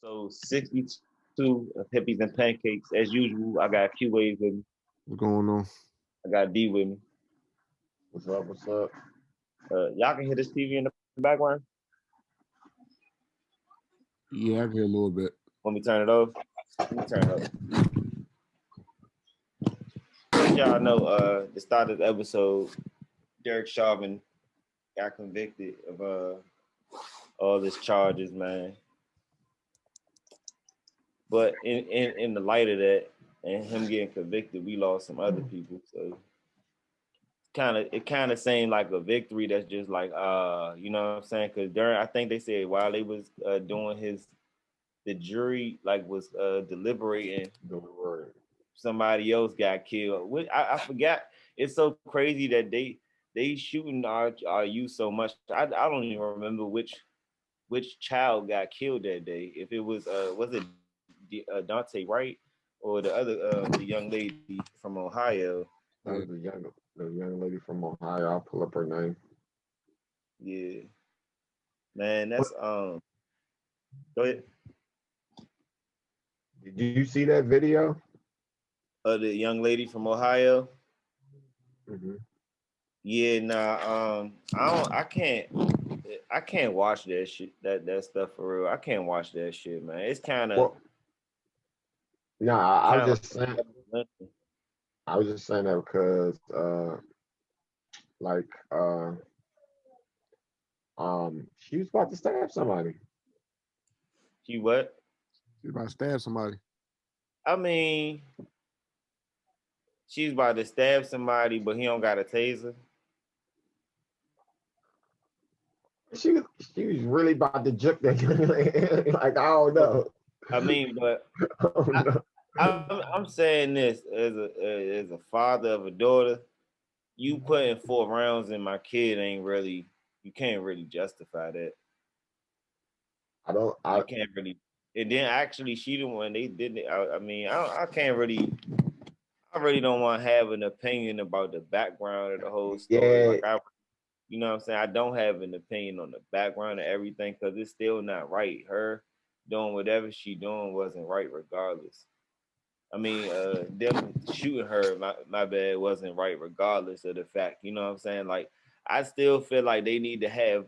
So 62 of Hippies and Pancakes. As usual, I got Q Waves with me. What's going on? I got D with me. What's up? What's up? Y'all can hear this TV in the background. Yeah, I can hear a little bit. Want me to turn it off? Let me turn it off. As y'all know, the start of the episode, Derek Chauvin got convicted of all these charges, man. But in the light of that and him getting convicted, we lost some other people. So it kind of seemed like a victory that's just like you know what I'm saying? Because during I think they said while they was doing the jury like was deliberating, somebody else got killed. I forgot. It's so crazy that they shooting our youth so much. I don't even remember which child got killed that day. If it was it Dante Wright or the other the young lady from Ohio. That was the young lady from Ohio. I'll pull up her name. Yeah, man, that's Go ahead. Did you see that video? The young lady from Ohio. Mm-hmm. Yeah, nah. I can't watch that shit. That stuff for real. I can't watch that shit, man. It's kind of. Well, I was just saying. I was just saying that because, she was about to stab somebody. She what? She's about to stab somebody. I mean, she's about to stab somebody, but he don't got a taser. She was really about to juke that young lady. Like, I don't know. I mean, but I'm saying this as a father of a daughter, you putting 4 rounds in my kid you can't really justify that. I can't really. And then actually, she the one they did it. I mean, I can't really. I really don't want to have an opinion about the background of the whole story. Yeah. You know what I'm saying? I don't have an opinion on the background of everything because it's still not right. Her doing whatever she doing wasn't right regardless. I mean, them shooting her, my bad, wasn't right regardless of the fact. You know what I'm saying? Like, I still feel like they need to have,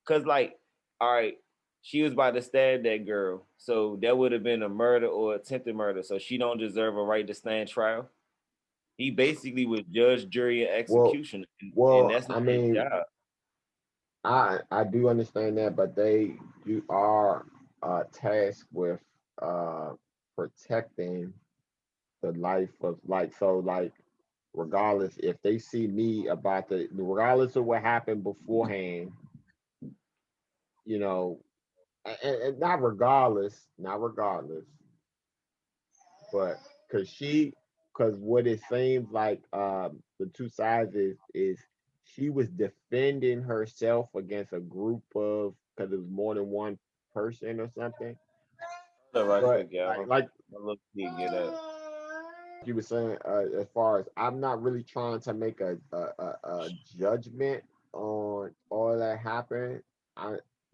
cause like, all right, she was about to stab that girl, so that would have been a murder or attempted murder. So she don't deserve a right to stand trial. He basically was judge, jury, and execution, and that's not his job. I do understand that, but you are tasked with protecting the life of regardless if they see me regardless of what happened beforehand, you know, and not regardless, but because what it seems like the two sides is she was defending herself against a group of because it was more than one person or something. But like you were saying, as far as I'm not really trying to make a judgment on all that happened,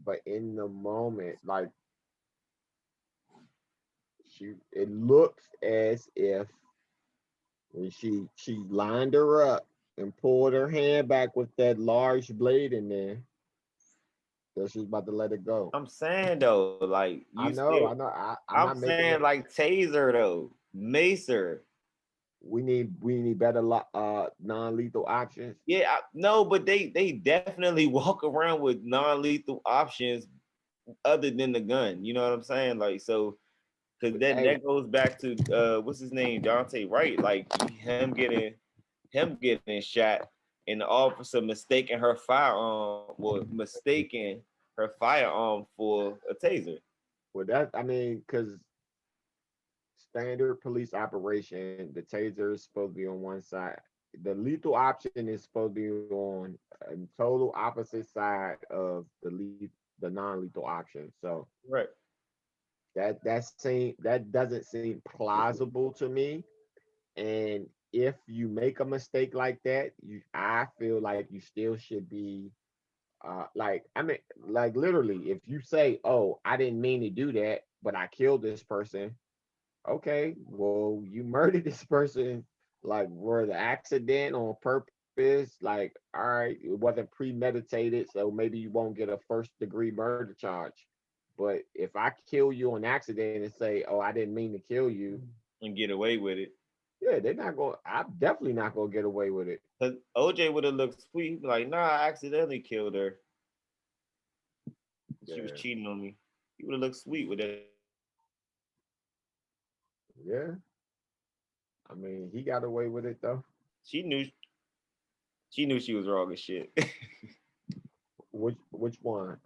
but in the moment, like it looks as if when she lined her up and pulled her hand back with that large blade in there, that she's about to let it go. I'm saying though, like I know. I'm saying like taser though, macer. We need better non-lethal options. Yeah, no, but they definitely walk around with non-lethal options other than the gun. You know what I'm saying? Like so, because that goes back to what's his name, Dante Wright. Like him getting shot, and the officer mistaking her firearm for a taser. Well, because standard police operation, the taser is supposed to be on one side. The lethal option is supposed to be on a total opposite side of the non-lethal option. So right, that doesn't seem plausible to me. And if you make a mistake like that, I feel like you still should be like literally, if you say, "Oh, I didn't mean to do that," but I killed this person. Okay, well, you murdered this person, like, were the accident on purpose? Like, all right, it wasn't premeditated, so maybe you won't get a first degree murder charge. But if I kill you on accident and say, oh, I didn't mean to kill you, and get away with it. yeah, they're not going. I'm definitely not going to get away with it. Cause OJ would have looked sweet. He'd be like, nah, I accidentally killed her. She was Yeah, cheating on me. He would have looked sweet with that. yeah. I mean, he got away with it though. She knew she was wrong as shit. Which one?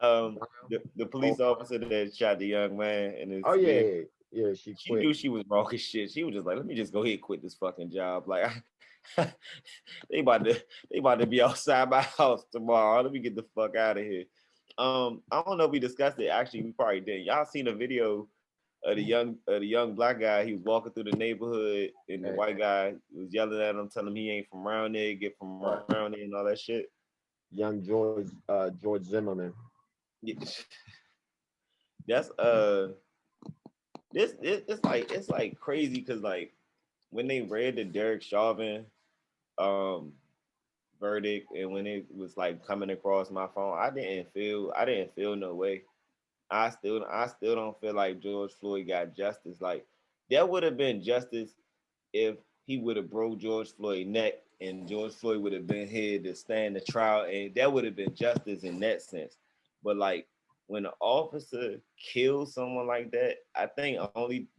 um, Brown? the Oh, police officer that shot the young man and his oh yeah, kid. yeah, yeah. She She quit. knew she was wrong as shit. She was just like, let me just go ahead and quit this fucking job. Like, they about to be outside my house tomorrow. Let me get the fuck out of here. I don't know if we discussed it. Actually, we probably did. Y'all seen a video of the young black guy? He was walking through the neighborhood, and the Hey, white guy was yelling at him, telling him he ain't from around there, get from right. around there, and all that shit. Young George Zimmerman. Yeah. That's it's like crazy because like when they read the Derek Chauvin um verdict and when it was like coming across my phone, I didn't feel no way. I still don't feel like George Floyd got justice. Like there would have been justice if he would have broke George Floyd's neck and George Floyd would have been here to stand the trial, and that would have been justice in that sense. But like when an officer kills someone like that, I think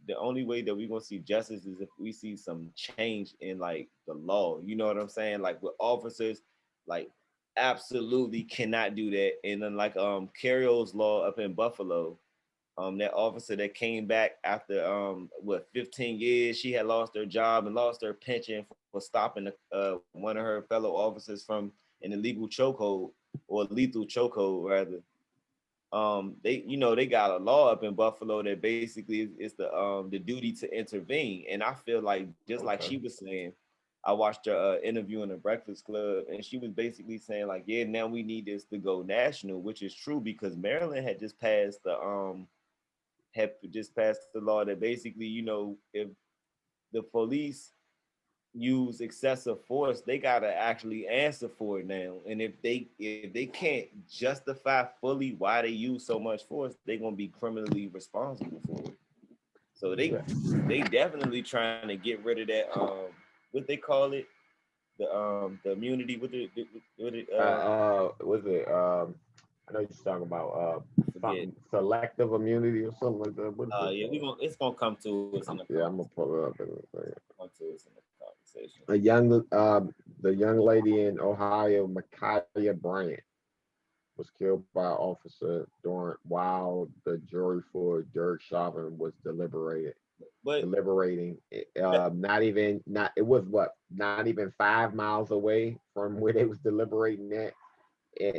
the only way that we're gonna see justice is if we see some change in like the law. You know what I'm saying? Like with officers, like absolutely cannot do that. And then like Carrio's law up in Buffalo, that officer that came back after 15 years, she had lost her job and lost her pension for stopping one of her fellow officers from an illegal chokehold or lethal chokehold rather. They they got a law up in Buffalo that basically is the duty to intervene, and I feel like just like Okay. she was saying, I watched her interview in the Breakfast Club, and she was basically saying like, yeah, now we need this to go national, which is true because Maryland had just passed the law that basically, if the police use excessive force, they gotta actually answer for it now. And if they can't justify fully why they use so much force, they're gonna be criminally responsible for it. So Yeah. they definitely trying to get rid of that what they call it, the immunity with it Was it? I know you're talking about I forget. something selective immunity or something like that. What is it Yeah, called? it's gonna come to us in the Yeah, I'm gonna conversation. pull it up in a second. Come to us in the conversation. A young, the young lady in Ohio, Micaiah Bryant, was killed by an officer during while the jury for Derek Chauvin was But deliberating. that, Not it was what, not even 5 miles away from where they was deliberating at,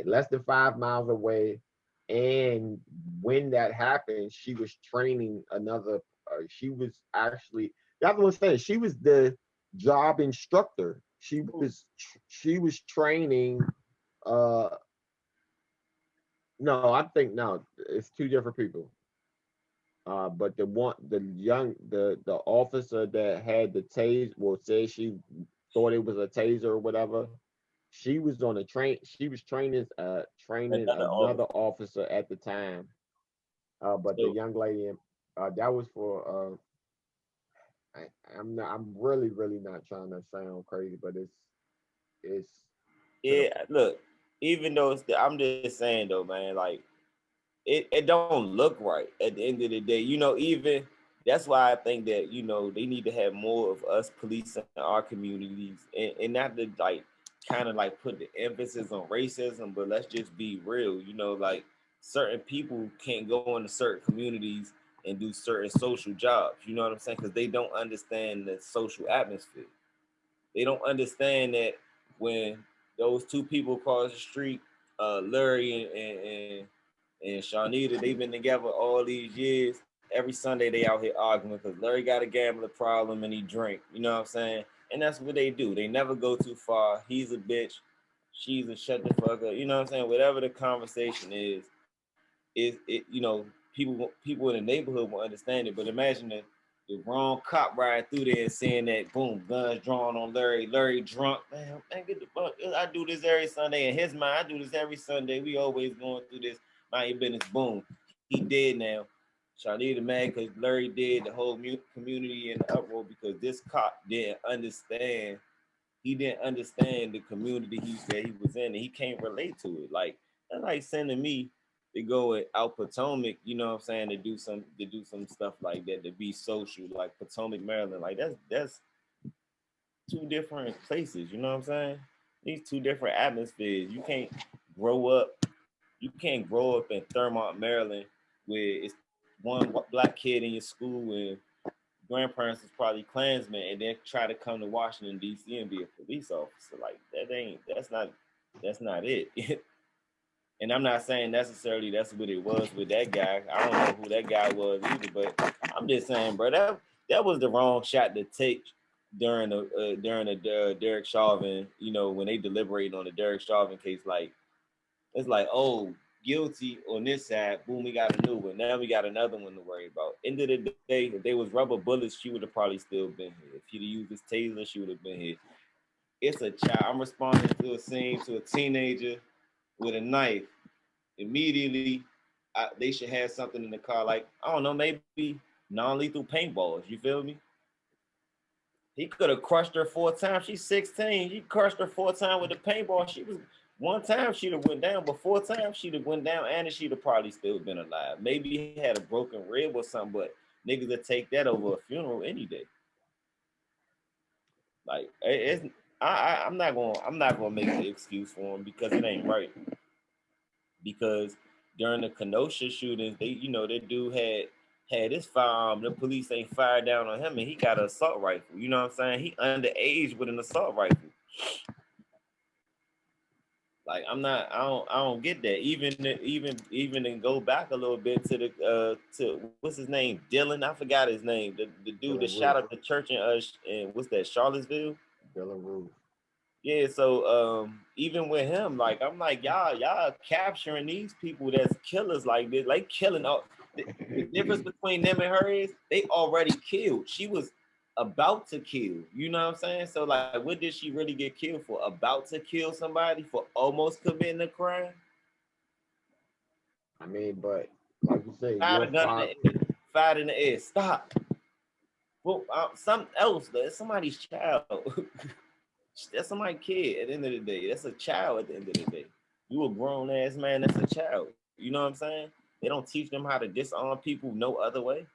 less than 5 miles away. And when that happened, she was training another. She was actually, that's what I'm saying. She was the job instructor. She was training. Uh, no, I think no, it's two different people. But the officer that had the tase, well, said she thought it was a taser or whatever. She was on a train. She was training another another officer. officer at the time. But the So young lady, that was for. I'm not. I'm really not trying to sound crazy, but it's to the. yeah, look, even though I'm just saying though, man, like it don't look right at the end of the day. Even that's why I think that they need to have more of us police in our communities, and not to like kind of like put the emphasis on racism, but let's just be real. Like certain people can't go into certain communities and do certain social jobs. You know what I'm saying? Because they don't understand the social atmosphere. They don't understand that when those two people across the street, Larry and Shawnita, they've been together all these years. Every Sunday they out here arguing because Larry got a gambling problem and he drink. You know what I'm saying? And that's what they do. They never go too far. He's a bitch. She's a shut the fuck up. You know what I'm saying? Whatever the conversation is it people people in the neighborhood will understand it. But imagine the wrong cop ride through there and saying that, boom, guns drawn on Larry drunk. Man, get the fuck. I do this every Sunday. In his mind, I do this every Sunday. We always going through this. Mind your business. Boom, he dead now. Charlie the man because Larry did the whole community in uproar because this cop didn't understand. He didn't understand the community that he was in, and he can't relate to it. Like that's like sending me to go out Potomac, you know what I'm saying, to do some stuff like that, to be social, like Potomac, Maryland. Like that's two different places, you know what I'm saying? These two different atmospheres. You can't grow up in Thurmont, Maryland, where it's one black kid in your school and grandparents is probably Klansmen, and then try to come to Washington D.C. and be a police officer. Like that's not it. And I'm not saying necessarily that's what it was with that guy. I don't know who that guy was either, but I'm just saying, bro, that was the wrong shot to take during the Derek Chauvin, you know, when they deliberated on the Derek Chauvin case. Like it's like, oh, guilty on this side, boom, we got a new one. Now we got another one to worry about. End of the day, if they was rubber bullets, she would have probably still been here. If he'd have used his taser, she would have been here. It's a child. I'm responding to a scene to a teenager with a knife. Immediately, they should have something in the car, like, I don't know, maybe non-lethal paintballs. You feel me? He could have crushed her 4 times. She's 16. He crushed her 4 times with a paintball. She was 1 time she'd have went down, but 4 times she'd have went down, and she'd have probably still been alive. Maybe he had a broken rib or something, but niggas would take that over a funeral any day. Like I'm not gonna make an excuse for him because it ain't right. Because during the Kenosha shootings, that dude had his firearm. The police ain't fired down on him, and he got an assault rifle. You know what I'm saying? He underage with an assault rifle. Like I don't get that. Even and go back a little bit to the to what's his name? Dylan. I forgot his name. The dude that shot up the church in what's that, Charlottesville? Dylan Roof. Yeah, so even with him, like I'm like, y'all capturing these people that's killers like this, like killing all the difference between them and her is they already killed. She was about to kill, you know what I'm saying? So like what did she really get killed for? About to kill somebody for almost committing a crime? I mean, but like you say, fired in the air. Stop. Well, something else. That's somebody's child. That's somebody's kid at the end of the day. That's a child at the end of the day. You a grown ass man, that's a child. You know what I'm saying? They don't teach them how to disarm people no other way.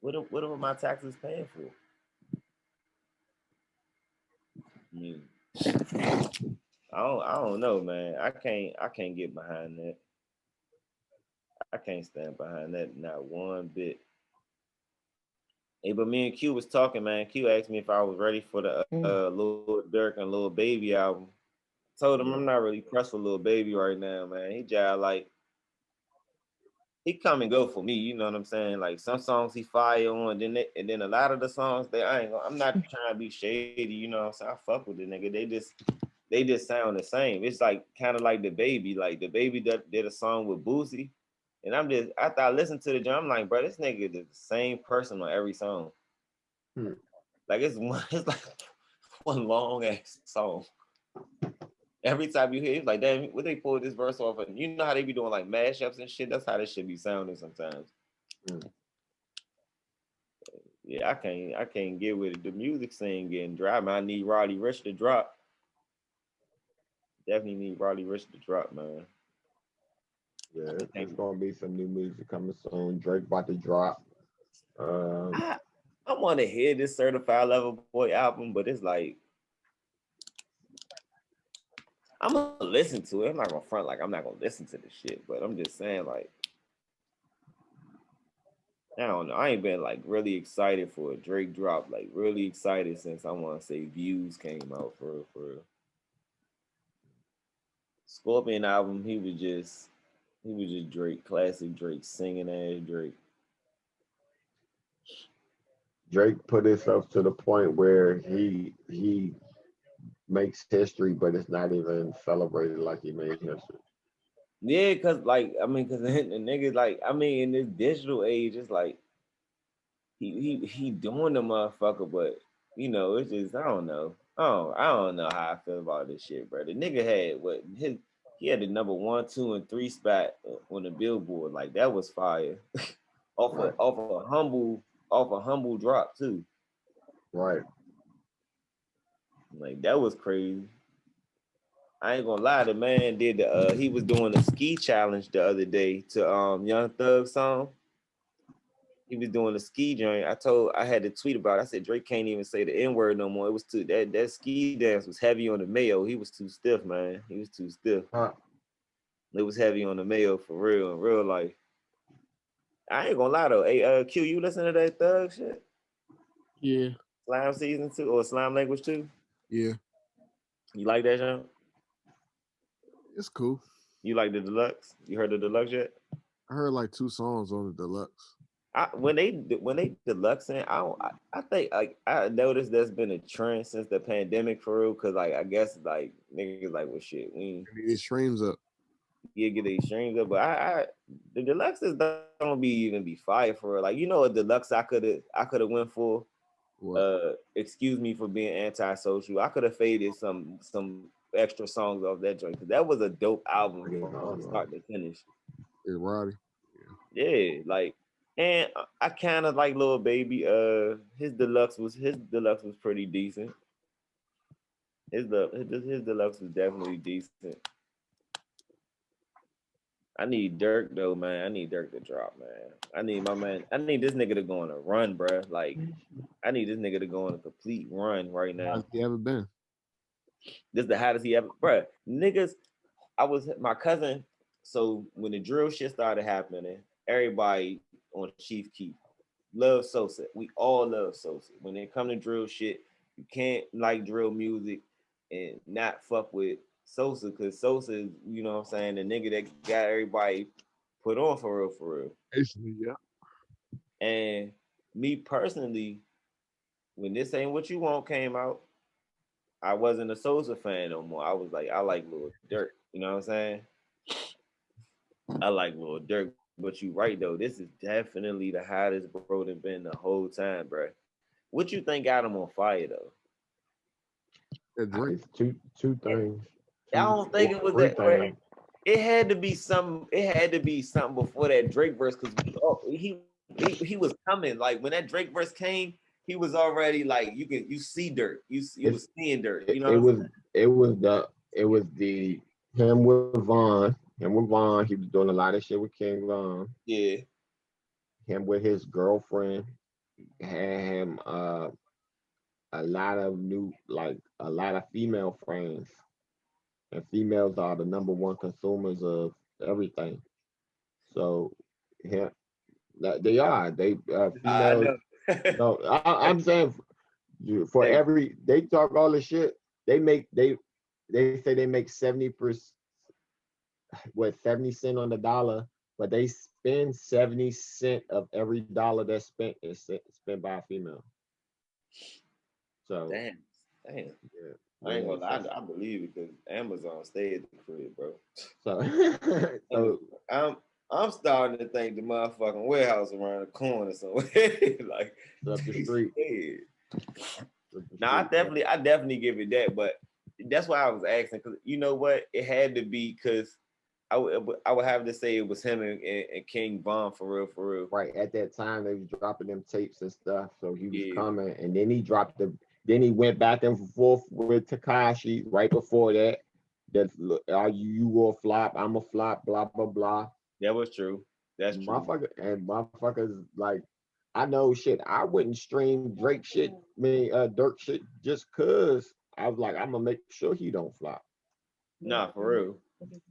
What are my taxes paying for? I don't know, man. I can't get behind that. I can't stand behind that not one bit. Hey, but me and Q was talking, man. Q asked me if I was ready for the Lil Durk and Lil Baby album. Told him I'm not really pressed for Lil Baby right now, man. He just like he come and go for me, you know what I'm saying? Like some songs he fire on, and then a lot of the songs I'm not trying to be shady, you know what I'm saying? I fuck with the nigga. They just sound the same. It's like kind of like the Baby. Like the Baby did a song with Boosie. And after I listened to the jam, I'm like, bro, this nigga is the same person on every song. Like it's like one long ass song. Every time you hear it, like, damn, what they pull this verse off, and you know how they be doing like mashups and shit. That's how this shit be sounding sometimes. Yeah, I can't get with it. The music scene getting dry. Man, I need Roddy Ricch to drop. Definitely need Roddy Ricch to drop, man. Yeah, there's gonna be some new music coming soon. Drake about to drop. I want to hear this Certified Lover Boy album, but it's like I'm gonna listen to it. I'm not gonna front like I'm not gonna listen to this shit, but I'm just saying, like, I don't know. I ain't been like really excited for a Drake drop, like really excited since I want to say Views came out for real. Scorpion album, he was just Drake, classic Drake, singing ass Drake. Drake put himself to the point where he makes history, but it's not even celebrated like he made history. Yeah, cause like I mean, cause the nigga like I mean in this digital age, it's like he doing the motherfucker, but you know, it's just I don't know. I don't know how I feel about this shit, bro. The nigga had what his he had the number 1, 2, and 3 spot on the Billboard. Like that was fire. Right. Off a humble drop too. Right. Like that was crazy. I ain't gonna lie, the man did the he was doing a ski challenge the other day to Young Thug song. He was doing a ski joint. I had to tweet about it. I said Drake can't even say the N-word no more. It was too that ski dance was heavy on the mayo. He was too stiff, man. He was too stiff. It was heavy on the mayo for real in real life. I ain't gonna lie though. Hey, Q, you listen to that Thug shit? Yeah. Slime season 2 or Slime language 2? Yeah. You like that junk? It's cool. You like the deluxe? You heard the deluxe yet? I heard like 2 songs on the deluxe. When they deluxe in, I think like I noticed there's been a trend since the pandemic for real, cause like I guess like niggas like well shit, we It streams up. get these streams up, but I the deluxes don't even be fire for real. Like you know a deluxe I could have went for. What? Excuse me for being antisocial. I could have faded some extra songs off that joint because that was a dope album from start to finish. It's Roddy. Yeah, like, and I kind of like Lil Baby. His deluxe was pretty decent. His deluxe was definitely decent. I need Dirk though, man. I need Dirk to drop, man. I need my man. I need this nigga to go on a run, bro. Like, I need this nigga to go on a complete run right now. How's he ever been? This is the hottest he ever, bro. Niggas, I was my cousin. So when the drill shit started happening, everybody on Chief Keef love Sosa. We all love Sosa. When it come to drill shit, you can't like drill music and not fuck with Sosa because Sosa is, you know what I'm saying, the nigga that got everybody put on for real, for real. Basically, yeah. And me personally, when This Ain't What You Want came out, I wasn't a Sosa fan no more. I was like, I like Lil Durk. You know what I'm saying? I like Lil Durk. But you right though, this is definitely the hottest bro that been the whole time, bro. What you think got him on fire though? It's two things. I don't think it was that. Right? It had to be something. It had to be something before that Drake verse because he was coming. Like when that Drake verse came, he was already like you see Dirt. You was seeing Dirt. You know it was the him with Vaughn. Him with Vaughn. He was doing a lot of shit with King Von. Yeah. Him with his girlfriend. Had him a lot of female friends. And females are the number one consumers of everything. So him they are. They females. No, I'm saying for every they talk all the shit. They say they make 70%, 70 cents on the dollar, but they spend 70 cents of every dollar that's spent is spent by a female. So damn. Yeah, I ain't gonna lie, I believe it because Amazon stay at the crib, bro. So I'm starting to think the motherfucking warehouse around the corner somewhere. Like up the street. Now I definitely give it that, but that's why I was asking because you know what, it had to be because I would have to say it was him and King Von for real. Right at that time, they was dropping them tapes and stuff, so he was coming, and then he dropped Then he went back and forth with Tekashi right before that. That's are you will flop, I'm a flop, blah blah blah. That was true. That's true. Motherfuckers like I know shit. I wouldn't stream Drake shit, Dirk shit just cause I was like, I'm gonna make sure he don't flop. Nah, for real.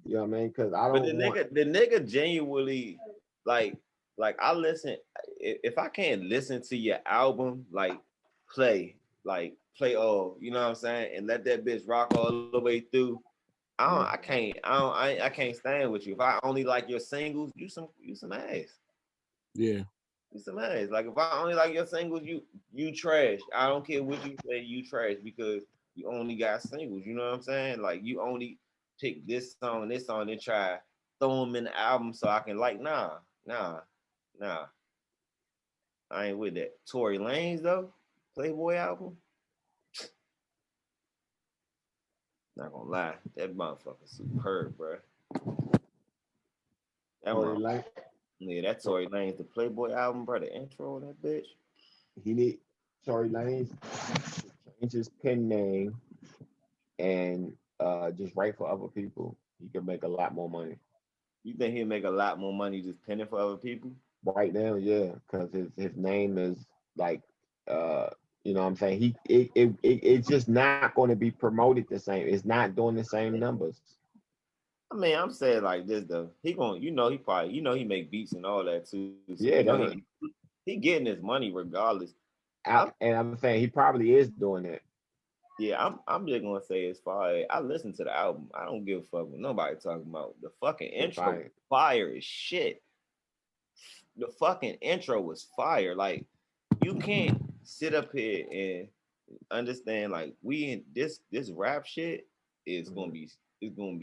You know what I mean? Cause I don't. But the nigga genuinely like I listen. If I can't listen to your album, like play all, you know what I'm saying, and let that bitch rock all the way through. I can't stand with you. If I only like your singles, you some ass. Yeah. You some ass. Like if I only like your singles, you trash. I don't care what you say, you trash because you only got singles. You know what I'm saying? Like you only pick this song, and try throw them in the album so I can like, nah. I ain't with that. Tory Lanez though, Playboy album. Not gonna lie, that motherfucker superb, bro. Tory Lanez. Yeah, that Tory Lanez, the Playboy album, bro. The intro of that bitch. He need Tory Lanez to change his pen name and just write for other people. He could make a lot more money. You think he'll make a lot more money just penning for other people? Right now, yeah, because his name is like you know what I'm saying? It's just not going to be promoted the same. It's not doing the same numbers. I mean, I'm saying like this though. He gonna, he probably, he make beats and all that too. So, Yeah, he getting his money regardless. and I'm saying he probably is doing that. Yeah, I'm just gonna say as far as I listen to the album, I don't give a fuck what nobody talking about. The fucking intro fire as shit. The fucking intro was fire. Like, you can't sit up here and understand like we in this rap shit is gonna be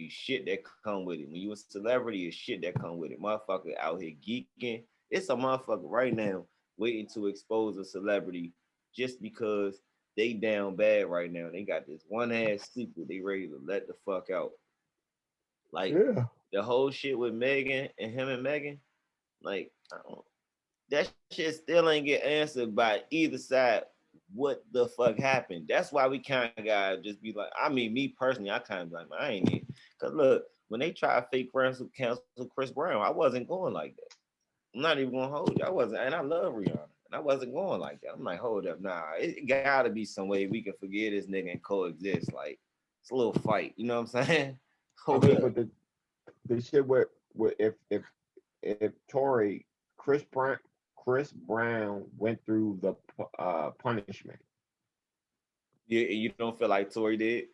shit that come with it. When you a celebrity, it's shit that come with it. Motherfucker out here geeking. It's a motherfucker right now waiting to expose a celebrity just because they down bad right now. They got this one ass secret they ready to let the fuck out. Like the whole shit with Megan and him and Megan, like that shit still ain't get answered by either side. What the fuck happened? That's why we kind of gotta just be like, I mean, me personally, I kind of like, I ain't it. Cause look, when they try to fake cancel Chris Brown, I wasn't going like that. I'm not even gonna hold you. I wasn't, and I love Rihanna, and I wasn't going like that. I'm like, hold up, nah, it gotta be some way we can forget this nigga and coexist. Like, it's a little fight, you know what I'm saying? I mean, but the shit with if Chris Brown went through the punishment. Yeah, you don't feel like Tory did?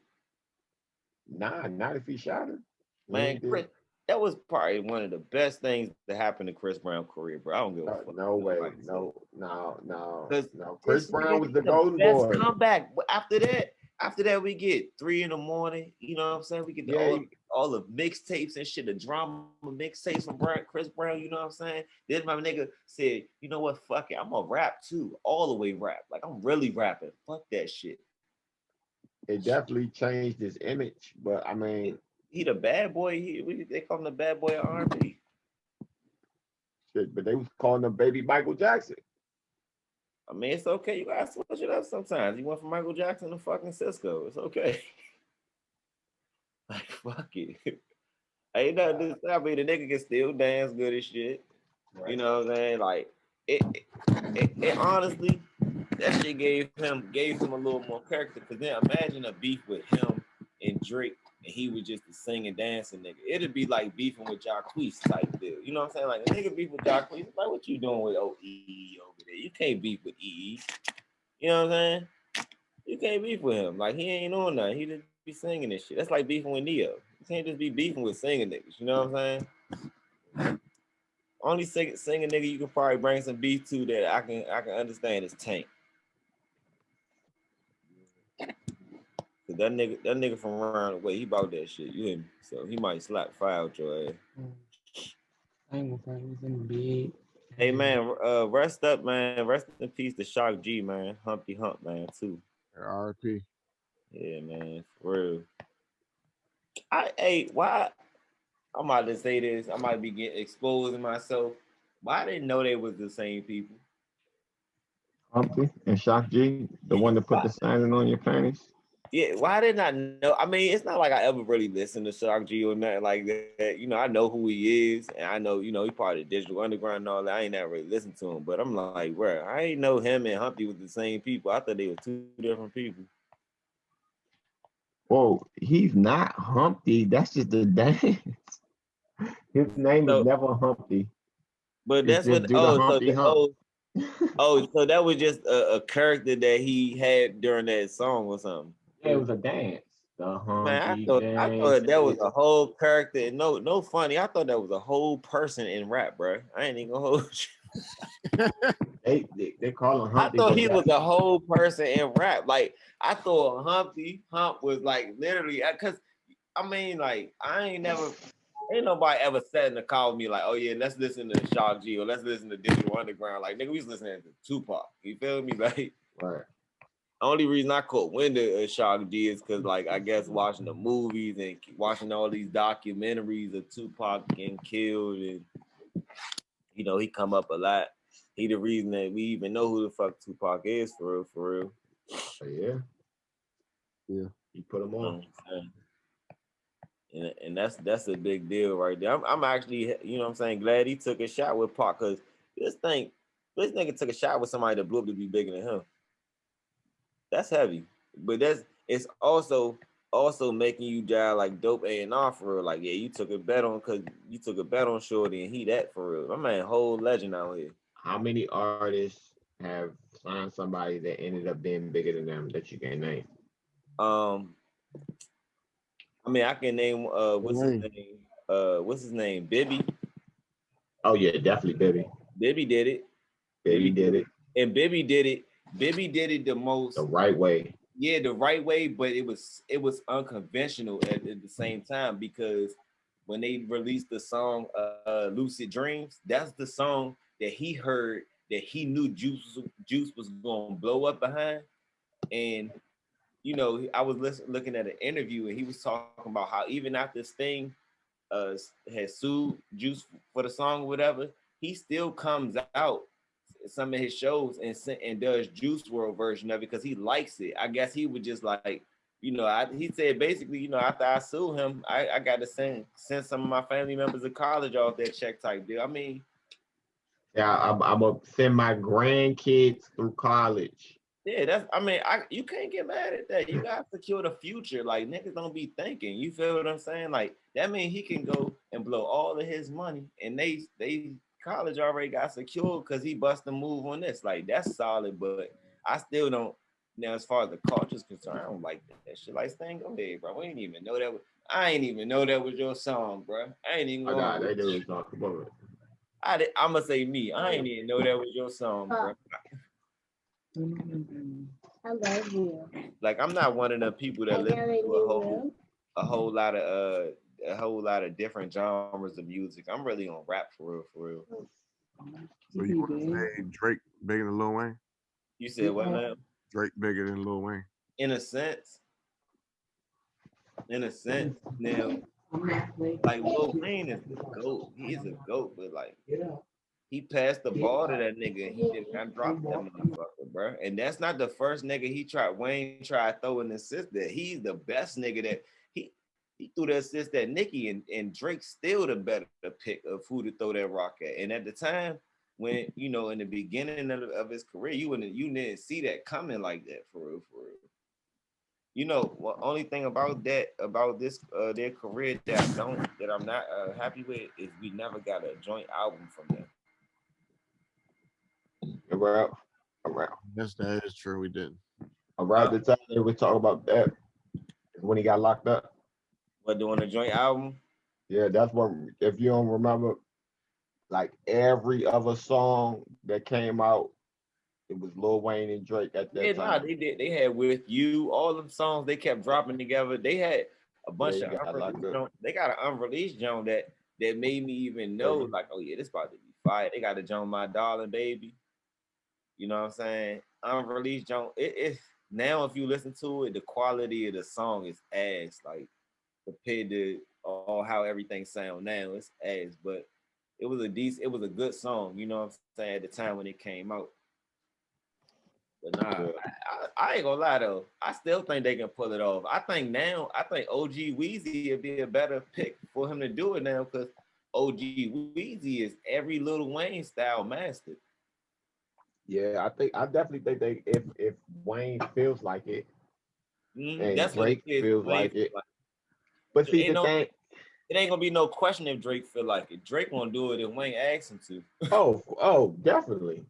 Nah, not if he shot her. Man, Chris, that was probably one of the best things that happened to Chris Brown's career, bro. I don't give a fuck. No way. No. Chris Brown was the golden best boy. comeback. But after that, we get 3 a.m. You know what I'm saying? We get all the mixtapes and shit, the drama mixtapes from Chris Brown. You know what I'm saying? Then my nigga said, you know what? Fuck it, I'm gonna rap too, all the way rap. Like I'm really rapping. Fuck that shit. It definitely changed his image, but I mean, he the bad boy. They call him the bad boy of R&B. Shit, but they was calling him Baby Michael Jackson. I mean, it's okay. You gotta switch it up sometimes. You went from Michael Jackson to fucking Cisco. It's okay. Like, fuck it. Ain't nothing to say. I mean, the nigga can still dance good as shit. Right. You know what I'm saying? Like, it honestly, that shit gave him a little more character. Cause then imagine a beef with him and Drake, and he was just a singing, dancing nigga. It'd be like beefing with Jacquees type deal. You know what I'm saying? Like a nigga beef with Jacquees, like what you doing with OE over there? You can't beef with EE. You know what I'm saying? You can't beef with him. Like he ain't on nothing. He just be singing this shit. That's like beefing with Neo. You can't just be beefing with singing niggas. You know what I'm saying? Only singing nigga you can probably bring some beef to that I can understand is Tank. Cause that nigga from around the way, he bought that shit. You hear me? So he might slap fire out your ass. I ain't gonna find anything big. Hey man, rest up, man. Rest in peace to Shock G, man. Humpty Hump, man, too. RP. Yeah, man, for real. Why? I'm about to say this. I might be getting exposing myself. Why I didn't know they was the same people? Humpty and Shock G, the one that put the signing on your panties. Yeah, why did I know? I mean, it's not like I ever really listened to Shock G or nothing like that. You know, I know who he is, and I know, he part of the Digital Underground and all that. I ain't never really listened to him, but I'm like, bro, I ain't know him and Humpty was the same people. I thought they were two different people. Whoa, he's not Humpty. That's just the dance. His name is never Humpty. But that's what. So that was just a character that he had during that song or something. Yeah, it was a dance. The Humpty Man, I thought that was a whole character. No funny. I thought that was a whole person in rap, bro. I ain't even gonna hold you. they call him Humpty. I thought he was a whole person in rap. Like I thought Hump was like literally, because I mean, like I ain't never. Ain't nobody ever sat in the car with me like, oh yeah, let's listen to Shock G or let's listen to Digital Underground. Like, nigga, we was listening to Tupac. You feel me? Like, Right. only reason I caught wind of Shock G is because, like, I guess watching the movies and watching all these documentaries of Tupac getting killed, and you know he come up a lot. He the reason that we even know who the fuck Tupac is for real, for real. Yeah. Yeah. You put him on. And that's a big deal right there. I'm actually, you know what I'm saying, glad he took a shot with Pac, because this nigga took a shot with somebody that blew up to be bigger than him. That's heavy. But it's also making you die like dope A&R for real. Like, yeah, you took a bet on Shorty, and he that for real. My man, whole legend out here. How many artists have signed somebody that ended up being bigger than them that you can name? I mean, I can name what's his name? Bibby. Oh yeah, definitely Bibby. Bibby did it. Bibby did it. And Bibby did it the most, the right way. Yeah, the right way, but it was unconventional at the same time, because when they released the song Lucid Dreams, that's the song that he heard that he knew Juice was gonna blow up behind. And you know, I was looking at an interview, and he was talking about how even after Sting had sued Juice for the song or whatever, he still comes out some of his shows and does Juice WRLD version of it because he likes it. I guess he would just like, you know, he said basically, you know, after I sue him, I got to send some of my family members to college off that check type deal. I mean, yeah, I'm gonna send my grandkids through college. Yeah, you can't get mad at that. You gotta secure the future. Like, niggas don't be thinking. You feel what I'm saying? Like, that means he can go and blow all of his money, and they college already got secured because he bust a move on this. Like, that's solid, but I still don't. Now, as far as the culture's concerned, I don't like that shit. Like, Sting, go ahead, bro. We ain't even know that. I ain't even know that was your song, bro. I ain't even. I got they do talk about it. I'm gonna say me. I ain't even know that was your song, bro. I love you. Like, I'm not one of the people that listen to a whole lot of different genres of music. I'm really on rap for real. So you want to say Drake bigger than Lil Wayne? You said what now? Drake bigger than Lil Wayne. In a sense. Now, like, Lil Wayne is the GOAT. He is a GOAT, but like, he passed the ball to that nigga, and he did not drop that motherfucker, bro. And that's not the first nigga Wayne tried throwing the assist that. He's the best nigga that he threw the assist at Nicki, and Drake's still the better pick of who to throw that rock at. And at the time, when, you know, in the beginning of his career, you didn't see that coming like that for real. You know, the only thing about their career that I'm not happy with is we never got a joint album from them. Around. Yes, that is true. We didn't. Around the time they would talk about that when he got locked up. What, doing a joint album? Yeah, that's what. If you don't remember, like every other song that came out, it was Lil Wayne and Drake at that time. They did. They had With You, all them songs they kept dropping together. They had a bunch of unreleased. They got an unreleased joint that made me even know, like, oh yeah, this about to be fire. They got a joint, My Darling Baby. You know what I'm saying? Unreleased joint. It's now, if you listen to it, the quality of the song is ass. Like, compared to how everything sound now, it's ass. But it was a good song. You know what I'm saying? At the time when it came out. But nah, I ain't gonna lie though. I still think they can pull it off. I think OG Weezy would be a better pick for him to do it now, because OG Weezy is every Lil Wayne style master. Yeah, I definitely think if Wayne feels like it, and that's Drake feels like it. But see, the thing, it ain't gonna be no question if Drake feel like it. Drake gonna do it if Wayne asks him to. Oh, definitely.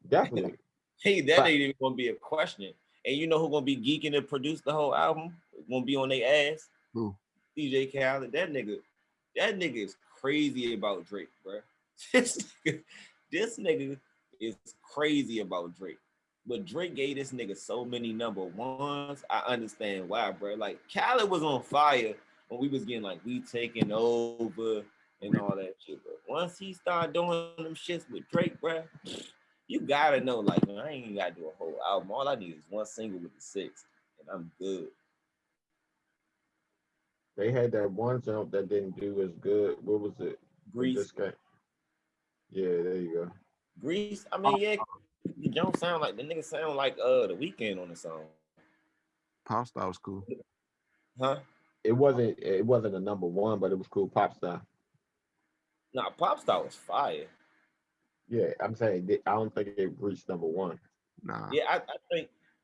Hey, that ain't even gonna be a question. And you know who gonna be geeking to produce the whole album? Gonna be on their ass? Who? DJ Khaled. That nigga is crazy about Drake, bro. This nigga is crazy about Drake. But Drake gave this nigga so many number ones. I understand why, bro. Like, Khaled was on fire when we was getting like We Taking Over and all that shit. But once he started doing them shits with Drake, bruh, you gotta know, like, man, I ain't even gotta do a whole album. All I need is one single with the 6, and I'm good. They had that one jump that didn't do as good. What was it? Grease, Yeah, there you go. Grease. I mean, yeah, you don't sound like the nigga sound like the Weeknd on the song, Pop Star was cool. huh? It wasn't a number one, but it was cool. Pop star. Nah, Popstar was fire. Yeah, I'm saying I don't think it reached number one. Nah. Yeah,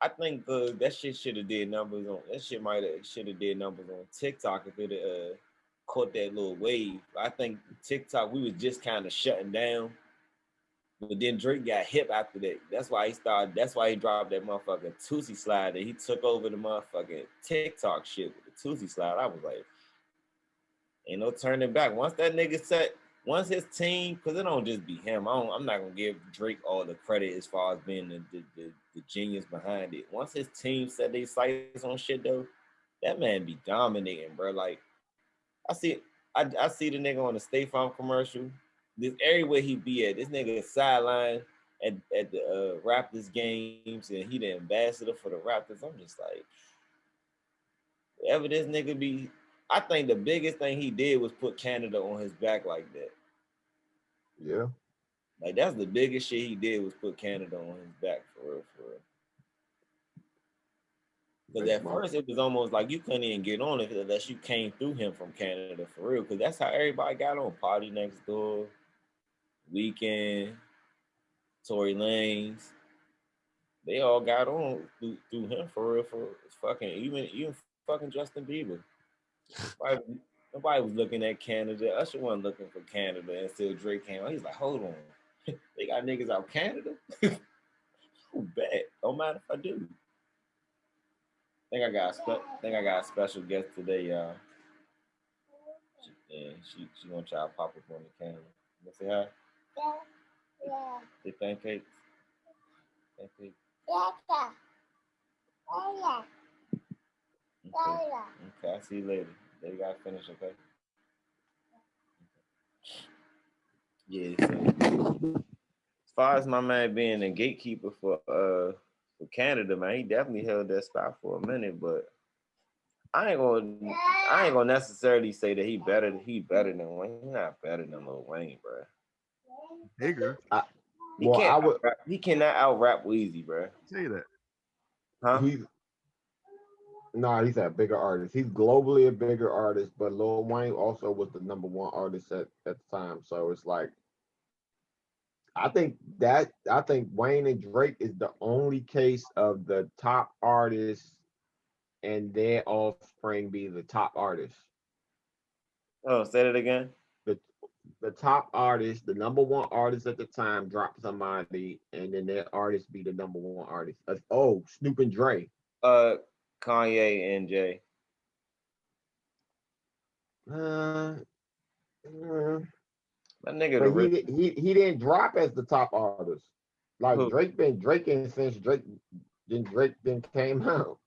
I think that shit should have did numbers on that shit might have should have did numbers on TikTok if it caught that little wave. I think TikTok we was just kind of shutting down, but then Drake got hip after that. That's why he started. That's why he dropped that motherfucking Tootsie slide. And he took over the motherfucking TikTok shit with the Tootsie slide. I was like, ain't no turning back. Once that nigga set, once his team, because it don't just be him. I'm not gonna give Drake all the credit as far as being the genius behind it. Once his team set their sights on shit though, that man be dominating, bro. Like I see the nigga on the State Farm commercial. This everywhere he be at, this nigga sideline at the Raptors games, and he the ambassador for the Raptors. I'm just like, whatever this nigga be. I think the biggest thing he did was put Canada on his back like that. Yeah. Like that's the biggest shit he did was put Canada on his back for real, for real. Because at first it was almost like you couldn't even get on it unless you came through him from Canada for real. Because that's how everybody got on. Party Next Door, Weekend, Tory Lanez. They all got on through him for real. For fucking even fucking Justin Bieber. Nobody was looking at Canada. Usher wasn't looking for Canada until Drake came out. He's like, hold on. They got niggas out Canada? Who bet? Don't matter if I do. Think I got a special guest today, y'all. She gonna try to pop up on the camera. You say hi? Yeah. Say pancakes. Pancakes. Yeah. Okay, I'll see you later. They gotta finish, okay? Yeah, so as far as my man being a gatekeeper for Canada, man, he definitely held that spot for a minute, but I ain't gonna necessarily say that he better than Wayne. He's not better than Lil Wayne, bro. Bigger. He cannot out rap Weezy, bro. Say that. Huh? He's a bigger artist. He's globally a bigger artist, but Lil Wayne also was the number one artist at the time. So it's like I think Wayne and Drake is the only case of the top artists and their offspring be the top artists. Oh, say that again. The top artist, the number one artist at the time, drop somebody, and then their artist be the number one artist. Snoop and Dre. Kanye and Jay. That nigga, but he didn't drop as the top artist. Like who? Drake been draking since Drake then came out.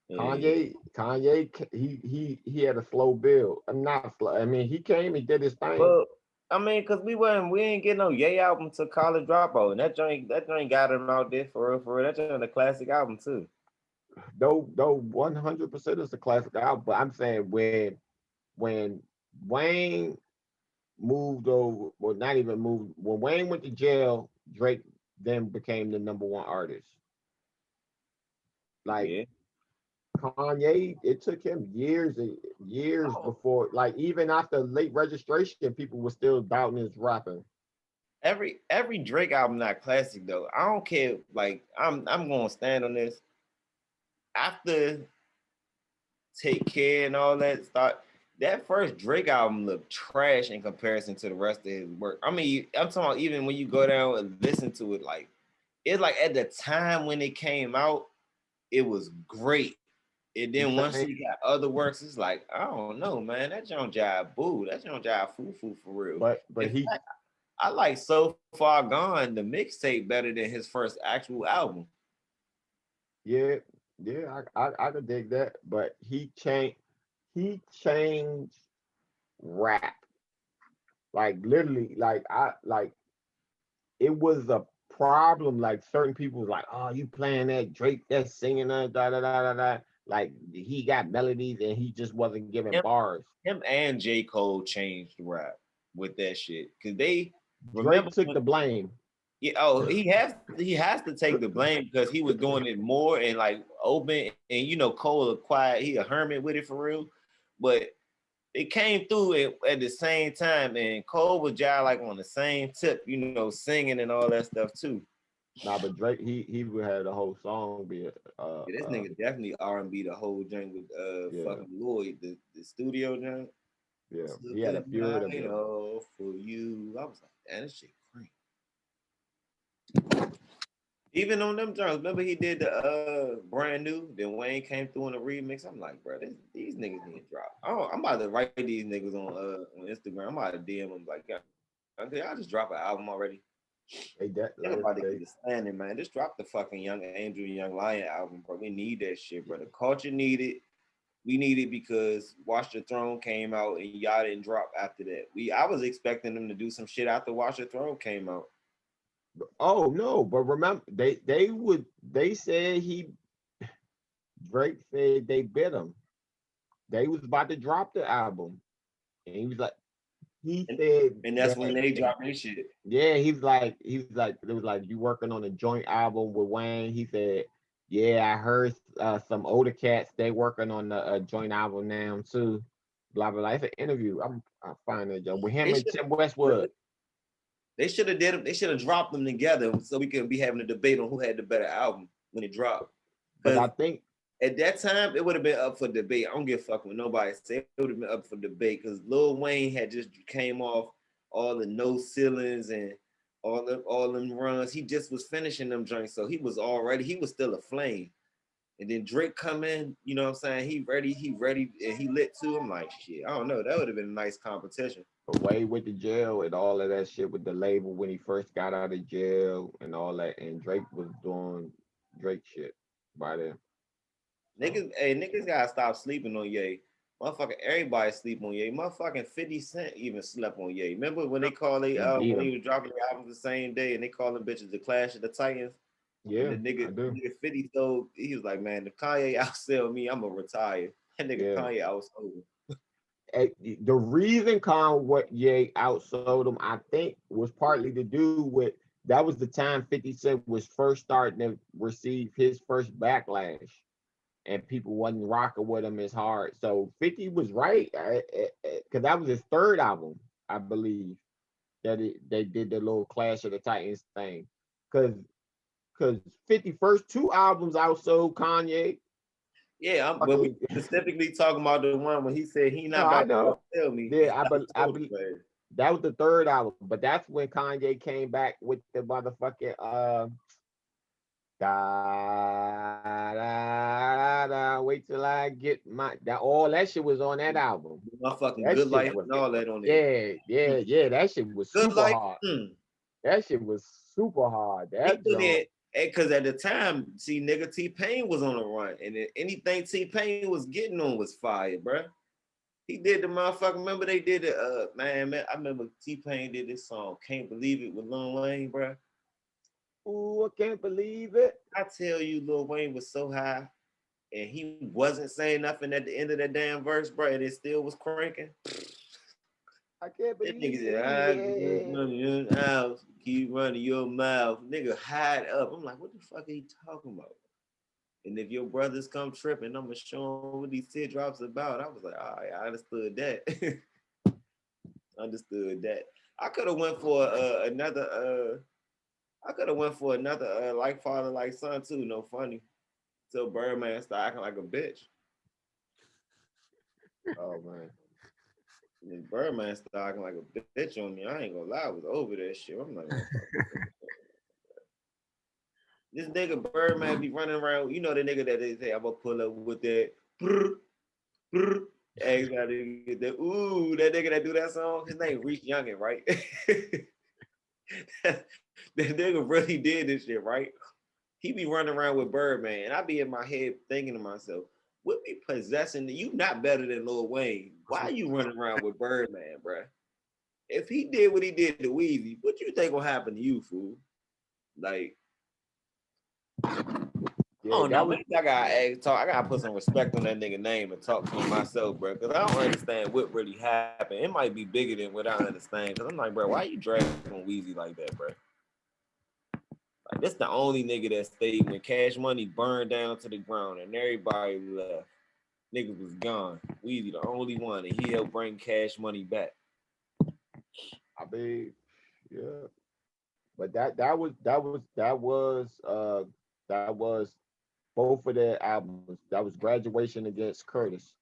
Yeah. Kanye, he had a slow build. I'm not slow. I mean, he came, he did his thing. Well, I mean, cause we ain't getting no Ye album to College Dropout, and that joint got him out there for real. That joint a classic album too. Though 100% is a classic album, but I'm saying when Wayne moved over, well, not even moved. When Wayne went to jail, Drake then became the number one artist. Like. Yeah. Kanye, it took him years before, like even after late registration, people were still doubting his rapping. Every Drake album not classic though. I don't care. Like I'm gonna stand on this. After Take Care and all that first Drake album looked trash in comparison to the rest of his work. I mean, I'm talking about even when you go down and listen to it, like it's like at the time when it came out, it was great. And then once he got other works, it's like, I don't know, man. That don't jive boo. That don't jive foo for real. But I like So Far Gone, the mixtape, better than his first actual album. Yeah, I could dig that. But he changed rap. Like literally, it was a problem. Like certain people was like, oh, you playing that Drake, that singing da da da da da. Like he got melodies and he just wasn't giving Him, bars. him and J. Cole changed rap with that shit. Cause they remember Drake took the blame. yeah, oh, he has to take the blame because he was doing it more and like open and Cole a quiet, he a hermit with it for real. But it came through at the same time, and Cole was just like on the same tip, singing and all that stuff too. Nah, but Drake, he would have the whole song be Yeah, this nigga definitely R&B the whole joint with yeah, fucking Lloyd, the studio joint. yeah. It's a He had a good few of them. night Yeah. all for you. I was like, damn, this shit crazy. Even on them joints, remember he did the brand new. Then Wayne came through in the remix. I'm like, bro, these niggas need to drop. Oh, I'm about to write these niggas on Instagram. I'm about to DM them like, yeah, okay, I'll just drop an album already. They Ain't nobody get it standing, man. Just drop the fucking Young Angel, Young Lion album, bro. We need that shit, bro. The culture need it. We need it because Watch the Throne came out and y'all didn't drop after that. I was expecting them to do some shit after Watch the Throne came out. Oh no, but remember they said Drake said they bit him. They was about to drop the album. And he was like, and that's when they dropped their shit. Yeah, it was like, you working on a joint album with Wayne. He said, yeah, I heard some older cats, they working on a joint album now too. Blah blah blah. It's an interview. I'm finding it with him and Tim Westwood. They should have did them. They should have dropped them together so we could be having a debate on who had the better album when it dropped. But I think at that time it would have been up for debate. I don't give a fuck what nobody said. It would have been up for debate because Lil Wayne had just came off all the no ceilings and all them runs. He just was finishing them joints, so he was still a flame. And then Drake come in, you know what I'm saying? He ready, and he lit too. I'm like, shit, I don't know. That would have been a nice competition. Away with the jail and all of that shit with the label when he first got out of jail and all that. And Drake was doing Drake shit by then. Niggas gotta stop sleeping on Ye. Motherfucking everybody sleep on Ye. Motherfucking 50 Cent even slept on Ye. Remember when they called when he was dropping the album the same day and they called them bitches the Clash of the Titans? Yeah, and the nigga 50 told, he was like, man, if Kanye outsell me, I'm gonna retire. That nigga Kanye outsold him. The reason Kanye outsold him, I think, was partly to do with that was the time 50 Cent was first starting to receive his first backlash, and people wasn't rocking with him as hard. So 50 was right, because that was his third album, I believe, that they did the little Clash of the Titans thing, because 50 first two albums outsold Kanye. Yeah, but we specifically talking about the one when he said he not about to tell me. Yeah, I believe that was the third album, but that's when Kanye came back with the motherfucking wait till I get all that shit was on that album. Motherfucking Good Life and all that on there. Yeah, that shit was Good super Life. hard. That shit was super hard. Because at the time, see, nigga, T-Pain was on the run, and anything T-Pain was getting on was fire, bro. He did the motherfucker. Remember they did it, man. I remember T-Pain did this song, Can't Believe It, with Lil Wayne, bro. Ooh, I can't believe it. I tell you, Lil Wayne was so high, and he wasn't saying nothing at the end of that damn verse, bro, and it still was cranking. I can't believe it. House, keep running your mouth. Nigga, hide up. I'm like, what the fuck are you talking about? And if your brothers come tripping, I'm gonna show them what these teardrops about. I was like, all right, I understood that. Understood that. I could have went for another like father, like son too. No funny. Till Birdman started acting like a bitch. Oh man. And Birdman started acting like a bitch on me. I ain't gonna lie, I was over that shit. I'm like, this nigga Birdman be running around. You know the nigga that they say I'm gonna pull up with that. Everybody get that. Ooh, that nigga that do that song. His name Reese Youngin, right? That nigga really did this shit, right? He be running around with Birdman, and I be in my head thinking to myself, what be possessing you? Not better than Lil Wayne. Why are you running around with Birdman, bro? if he did what he did to Weezy, what you think will happen to you, fool? Like, Yeah, oh that no, was maybe I gotta put some respect on that nigga name and talk to him myself, bro. Cause I don't understand what really happened. It might be bigger than what I understand. Cause I'm like, bro, why you dragging on Weezy like that, bro? Like, this the only nigga that stayed when Cash Money burned down to the ground and everybody left. Niggas was gone. Weezy the only one, and he helped bring Cash Money back. I mean, yeah. But that was both of their albums. That was Graduation against Curtis,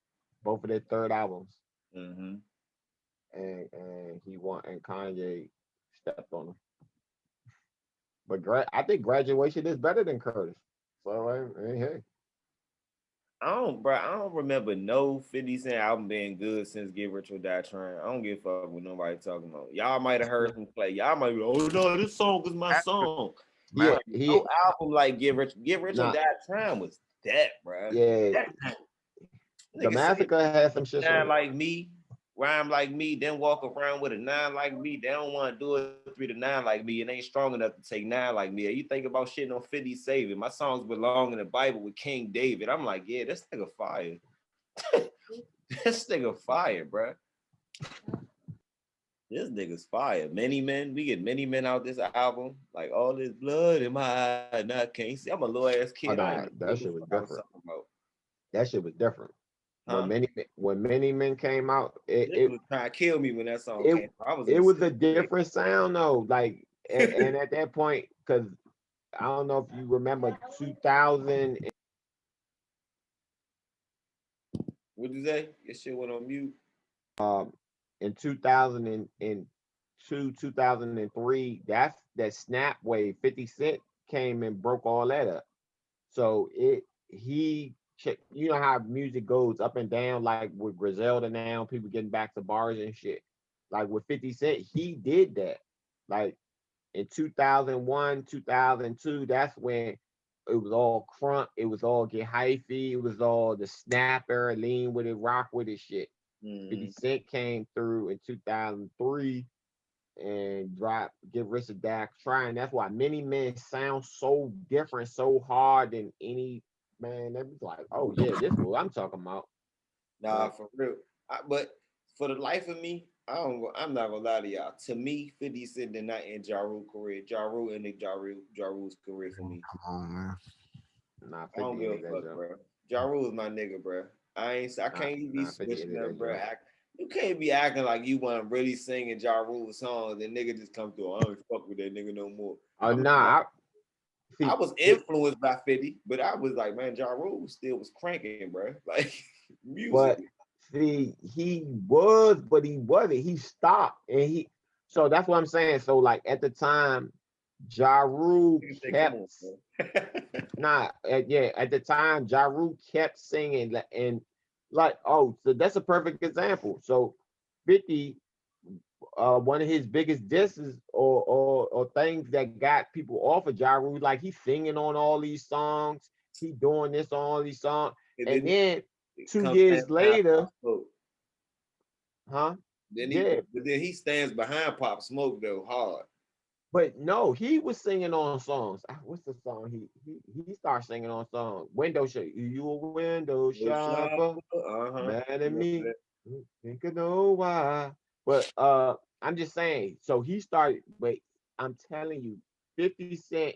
both of their third albums, Mm-hmm. and he won, and Kanye stepped on him. But I think Graduation is better than Curtis. So hey, I don't remember no 50 Cent album being good since Get Rich or Die Trying. I don't give a fuck what nobody talking about. Y'all might have heard him play. Y'all might be, oh no, this song is my song. yeah, No album like Get Rich or nah, Die Trying was that, bro. yeah. That, The nigga said, Massacre had some shit nine on it. like me, rhyme like me, then walk around with a 9 like me. They don't want to do a 3 to 9 like me. It ain't strong enough to take 9 like me. You think about shit on 50 Saving. My songs belong in the Bible with King David. I'm like, yeah, this nigga fire. This nigga fire, bro. This nigga's fire. Many Men. We get Many Men out this album. Like all this blood in my eye, and I can't see. I'm a little ass kid. Nah, that shit was different. That shit was different. Huh? When Many Men came out, It was trying to kill me when that song came out. It was a different sound though. Like, and at that point, because I don't know if you remember 2000. What'd you say? Your shit went on mute. In 2002, 2003, that's that snap wave. 50 Cent came and broke all that up. So you know how music goes up and down, like with Griselda now, people getting back to bars and shit. Like with 50 Cent, he did that. Like in 2001, 2002, that's when it was all crunk, it was all get hyphy, it was all the snapper, lean with it, rock with it shit. 50 Cent came through in 2003 and dropped Get Rich or Die Trying. That's why Many Men sound so different, so hard than any man. That was like, oh yeah, this is what I'm talking about. Nah, for real. But for the life of me, I'm not gonna lie to y'all. To me, 50 Cent did not end Ja Rule's career. Ja Rule ended Ja Rule's career for me. Come on, man. Nah, 50 I don't give a fuck, bro. Ja Rule is my nigga, bro. I can't be switching up, bro. You can't be acting like you want to really singing Ja Rule songs and nigga just come through. I don't fuck with that nigga no more. Oh nah, I was influenced by 50, but I was like, man, Ja Rule still was cranking, bro. Like music. But see, he was, but he wasn't. He stopped, and so that's what I'm saying. So like at the time, Ja Rule kept at the time, Ja Rule kept singing and like, oh, so that's a perfect example. So 50, one of his biggest disses or things that got people off of Ja Rule, like he's singing on all these songs, he doing this on all these songs, and then 2 years later, huh? But then he stands behind Pop Smoke though hard. But no, he was singing on songs. What's the song he started singing on songs? Window shopper, you a window shopper, mad at me, think I know why. But I'm just saying. So he started. But I'm telling you, 50 Cent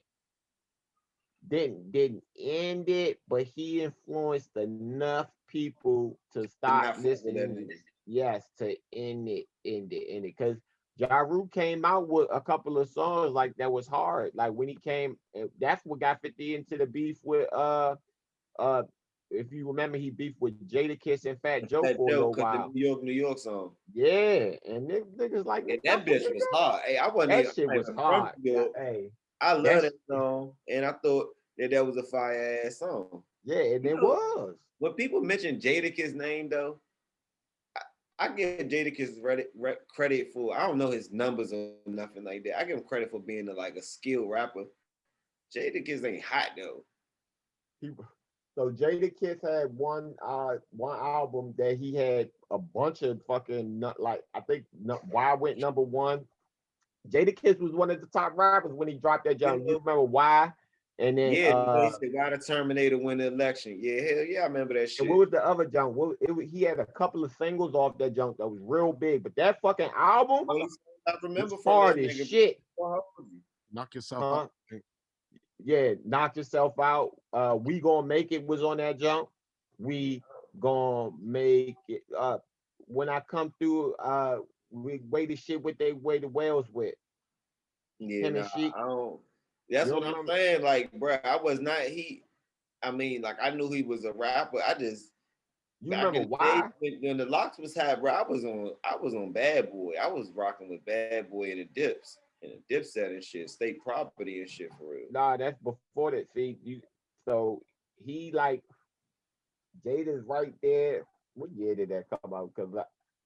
didn't end it, but he influenced enough people to stop listening. Yes, to end it. Because Ja Rule came out with a couple of songs like that was hard. Like when he came, that's what got 50 into the beef with if you remember, he beefed with Jadakiss and Fat Joe for a little while. The New York song. Yeah, and niggas like that bitch was hard. Hey, that shit was hard. Hey, I love that song, and I thought that was a fire ass song. Yeah, and it was. When people mention Jadakiss' name though, I give Jadakiss credit for, I don't know his numbers or nothing like that. I give him credit for being a skilled rapper. Jadakiss ain't hot though. So Jadakiss had one album that he had a bunch of fucking like I think Why went number one. Jadakiss was one of the top rappers when he dropped that jump. You remember Why? And then Yeah, they said why the Terminator win the election. Yeah, hell yeah, I remember that shit. and what was the other junk? He had a couple of singles off that junk that was real big, but that fucking album I remember was from hard that as nigga. shit. Knock yourself Huh? out. Yeah, Knock Yourself Out. We Gonna Make It was on that junk. We Gonna Make It. When I Come Through, we weigh the shit with they weigh the whales with. Yeah, Him and Sheik. I don't. That's You what don't I'm remember? saying. Like, bro, I was not I mean, like, I knew he was a rapper. I just You back remember in the day Why? when the locks was high, bro. I was on Bad Boy. I was rocking with Bad Boy and the Dips and the Dipset and shit, State Property and shit for real. Nah, that's before that. See, so he like Jada's right there. What year did that come out? Because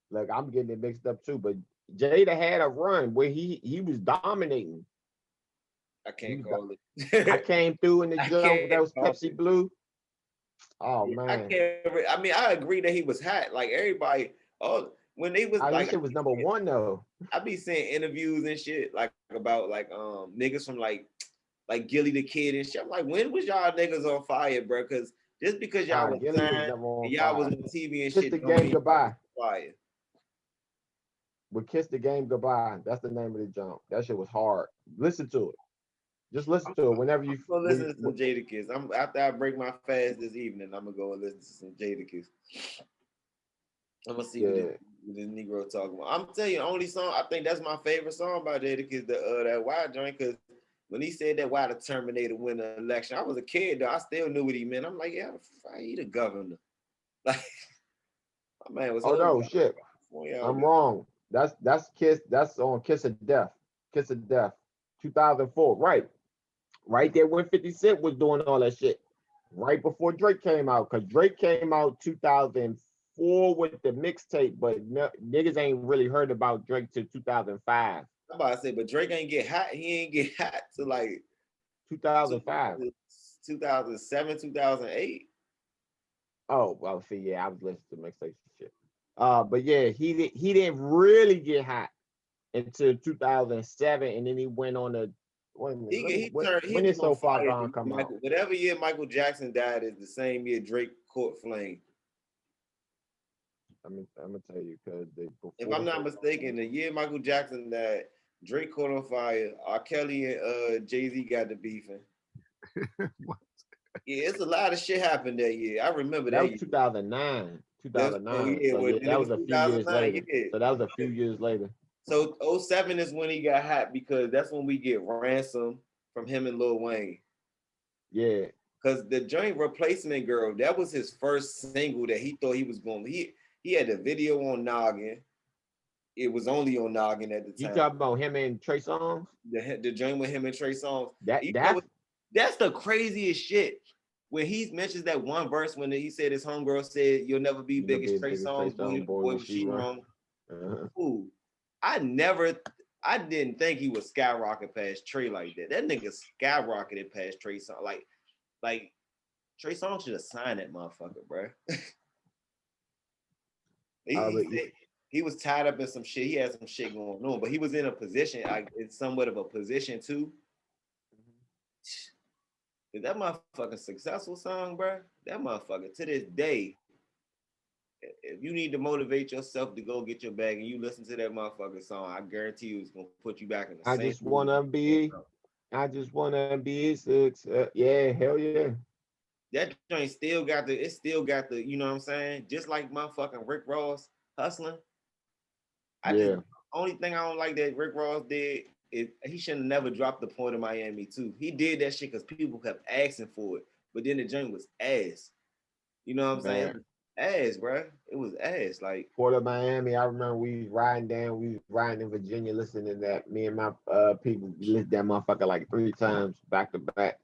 look, I'm getting it mixed up too. But Jada had a run where he was dominating. I can't call it. I came through in the I jump can't that was call Pepsi it. Blue. Oh I man, can't. I mean, I agree that he was hot. Like everybody. Oh, when they was this like, shit was number one though. I be seeing interviews and shit like about like niggas from like Gilly the Kid and shit. I'm like, when was y'all niggas on fire, bro? Because just because y'all was Gilly was signed never on and y'all was fire. on TV and Kiss shit, the don't Game mean Goodbye. fire. We Kiss the Game Goodbye. That's the name of the jump. That shit was hard. Listen to it. Just listen to it whenever you. I'm gonna listen to some Jadakiss. After I break my fast this evening, I'm gonna go and listen to some Jadakiss. I'm gonna see what this Negro talking about. I'm telling you, the only song I think that's my favorite song by Jadakiss, that Why joint, because when he said that Why the Terminator win the election, I was a kid though. I still knew what he meant. I'm like, yeah, he the governor. Like, my man was. Oh no, shit. I'm wrong. That's Kiss. That's on Kiss of Death. Kiss of Death. 2004. Right there when 50 Cent was doing all that shit. Right before Drake came out, because Drake came out 2004 with the mixtape, but niggas ain't really heard about Drake till 2005. I'm about to say, but Drake ain't get hot. He ain't get hot till like 2005. 2007, 2008. Oh, well, see, yeah, I was listening to mixtape and shit. But yeah, he didn't really get hot until 2007, and then he went on a. When did So Far Gone come out? Whatever year Michael Jackson died is the same year Drake caught flame. I'm gonna tell you, because if I'm not mistaken, the year Michael Jackson died, Drake caught on fire. R. Kelly and Jay-Z got the beefing. Yeah, it's a lot of shit happened that year. I remember that. That was 2009. 2009. Yeah, so yeah, that was a few years later. Yeah. So that was a few years later. So 07 is when he got hot, because that's when we get Ransom from him and Lil Wayne. Yeah. Because the joint Replacement Girl, that was his first single that he thought he was going. He had a video on Noggin. It was only on Noggin at the time. You talking about him and Trey Songz? The joint with him and Trey Songz. That's the craziest shit. When he mentions that one verse when he said his homegirl said, "You'll never be big as Trey Songz, boy, she wrong." Ooh, I didn't think he would skyrocket past Trey like that. That nigga skyrocketed past Trey Songz. Like Trey Songz should have signed that motherfucker, bro. He was tied up in some shit. He had some shit going on, but he was in a position, like it's somewhat of a position too. Is that motherfucking successful song, bro? That motherfucker to this day. If you need to motivate yourself to go get your bag and you listen to that motherfucking song, I guarantee you it's gonna put you back in the same. I just wanna be yeah, hell yeah. That joint still got the, you know what I'm saying? Just like motherfucking Rick Ross hustling. Only thing I don't like that Rick Ross did is he should have never dropped the Port of Miami too. He did that shit because people kept asking for it, but then the joint was ass. You know what I'm saying? Ass, bro. It was ass. Like Port of Miami, I remember we was riding in Virginia listening to that. Me and my people listened that motherfucker like 3 times back to back.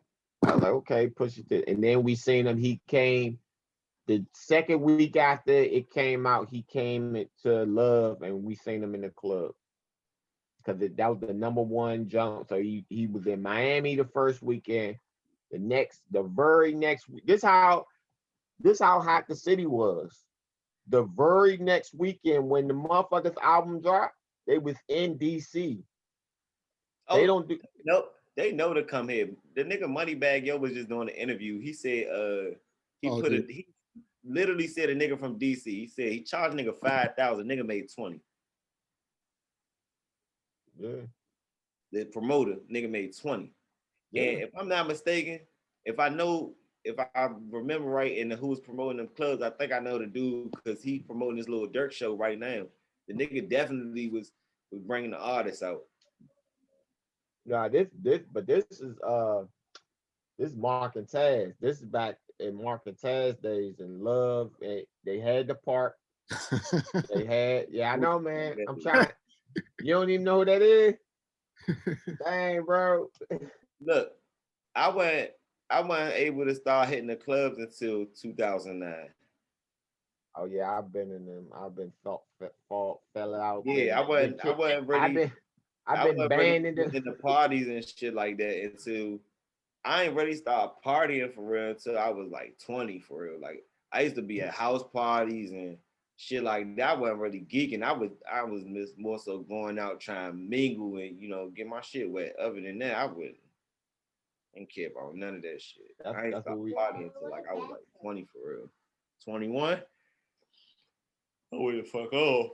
I was like, okay, push it. And then we seen him. He came the second week after it came out. He came to Love, and we seen him in the club because that was the #1 jump. So he was in Miami the first weekend. The very next week. This how This how hot the city was. The very next weekend when the motherfuckers album dropped, they was in DC. They Oh, don't do nope. They know to come here. The nigga Moneybag Yo was just doing an interview. He said he literally said a nigga from DC. He said he charged nigga 5,000. Nigga made 20. yeah. The promoter nigga made 20. Yeah. And if I'm not mistaken, if I remember right, and who was promoting them clubs, I think I know the dude because he promoting this little Dirt show right now. The nigga definitely was bringing the artists out. Nah, this is Mark and Taz. This is back in Mark and Taz days in Love. They had the park. They had, yeah, I know, man. I'm trying. You don't even know who that is? Dang, bro. Look, I wasn't able to start hitting the clubs until 2009. Oh yeah, I've been in them. I've been fell out. Yeah, I wasn't really. I've been banned in the parties and shit like that until I ain't really start partying for real until I was like 20 for real. Like I used to be at house parties and shit like that. I wasn't really geeking. I was more so going out trying to mingle and get my shit wet. Other than that, I didn't care about none of that shit. I ain't stopped partying until like I was like 20 for real. 21. I went the fuck off.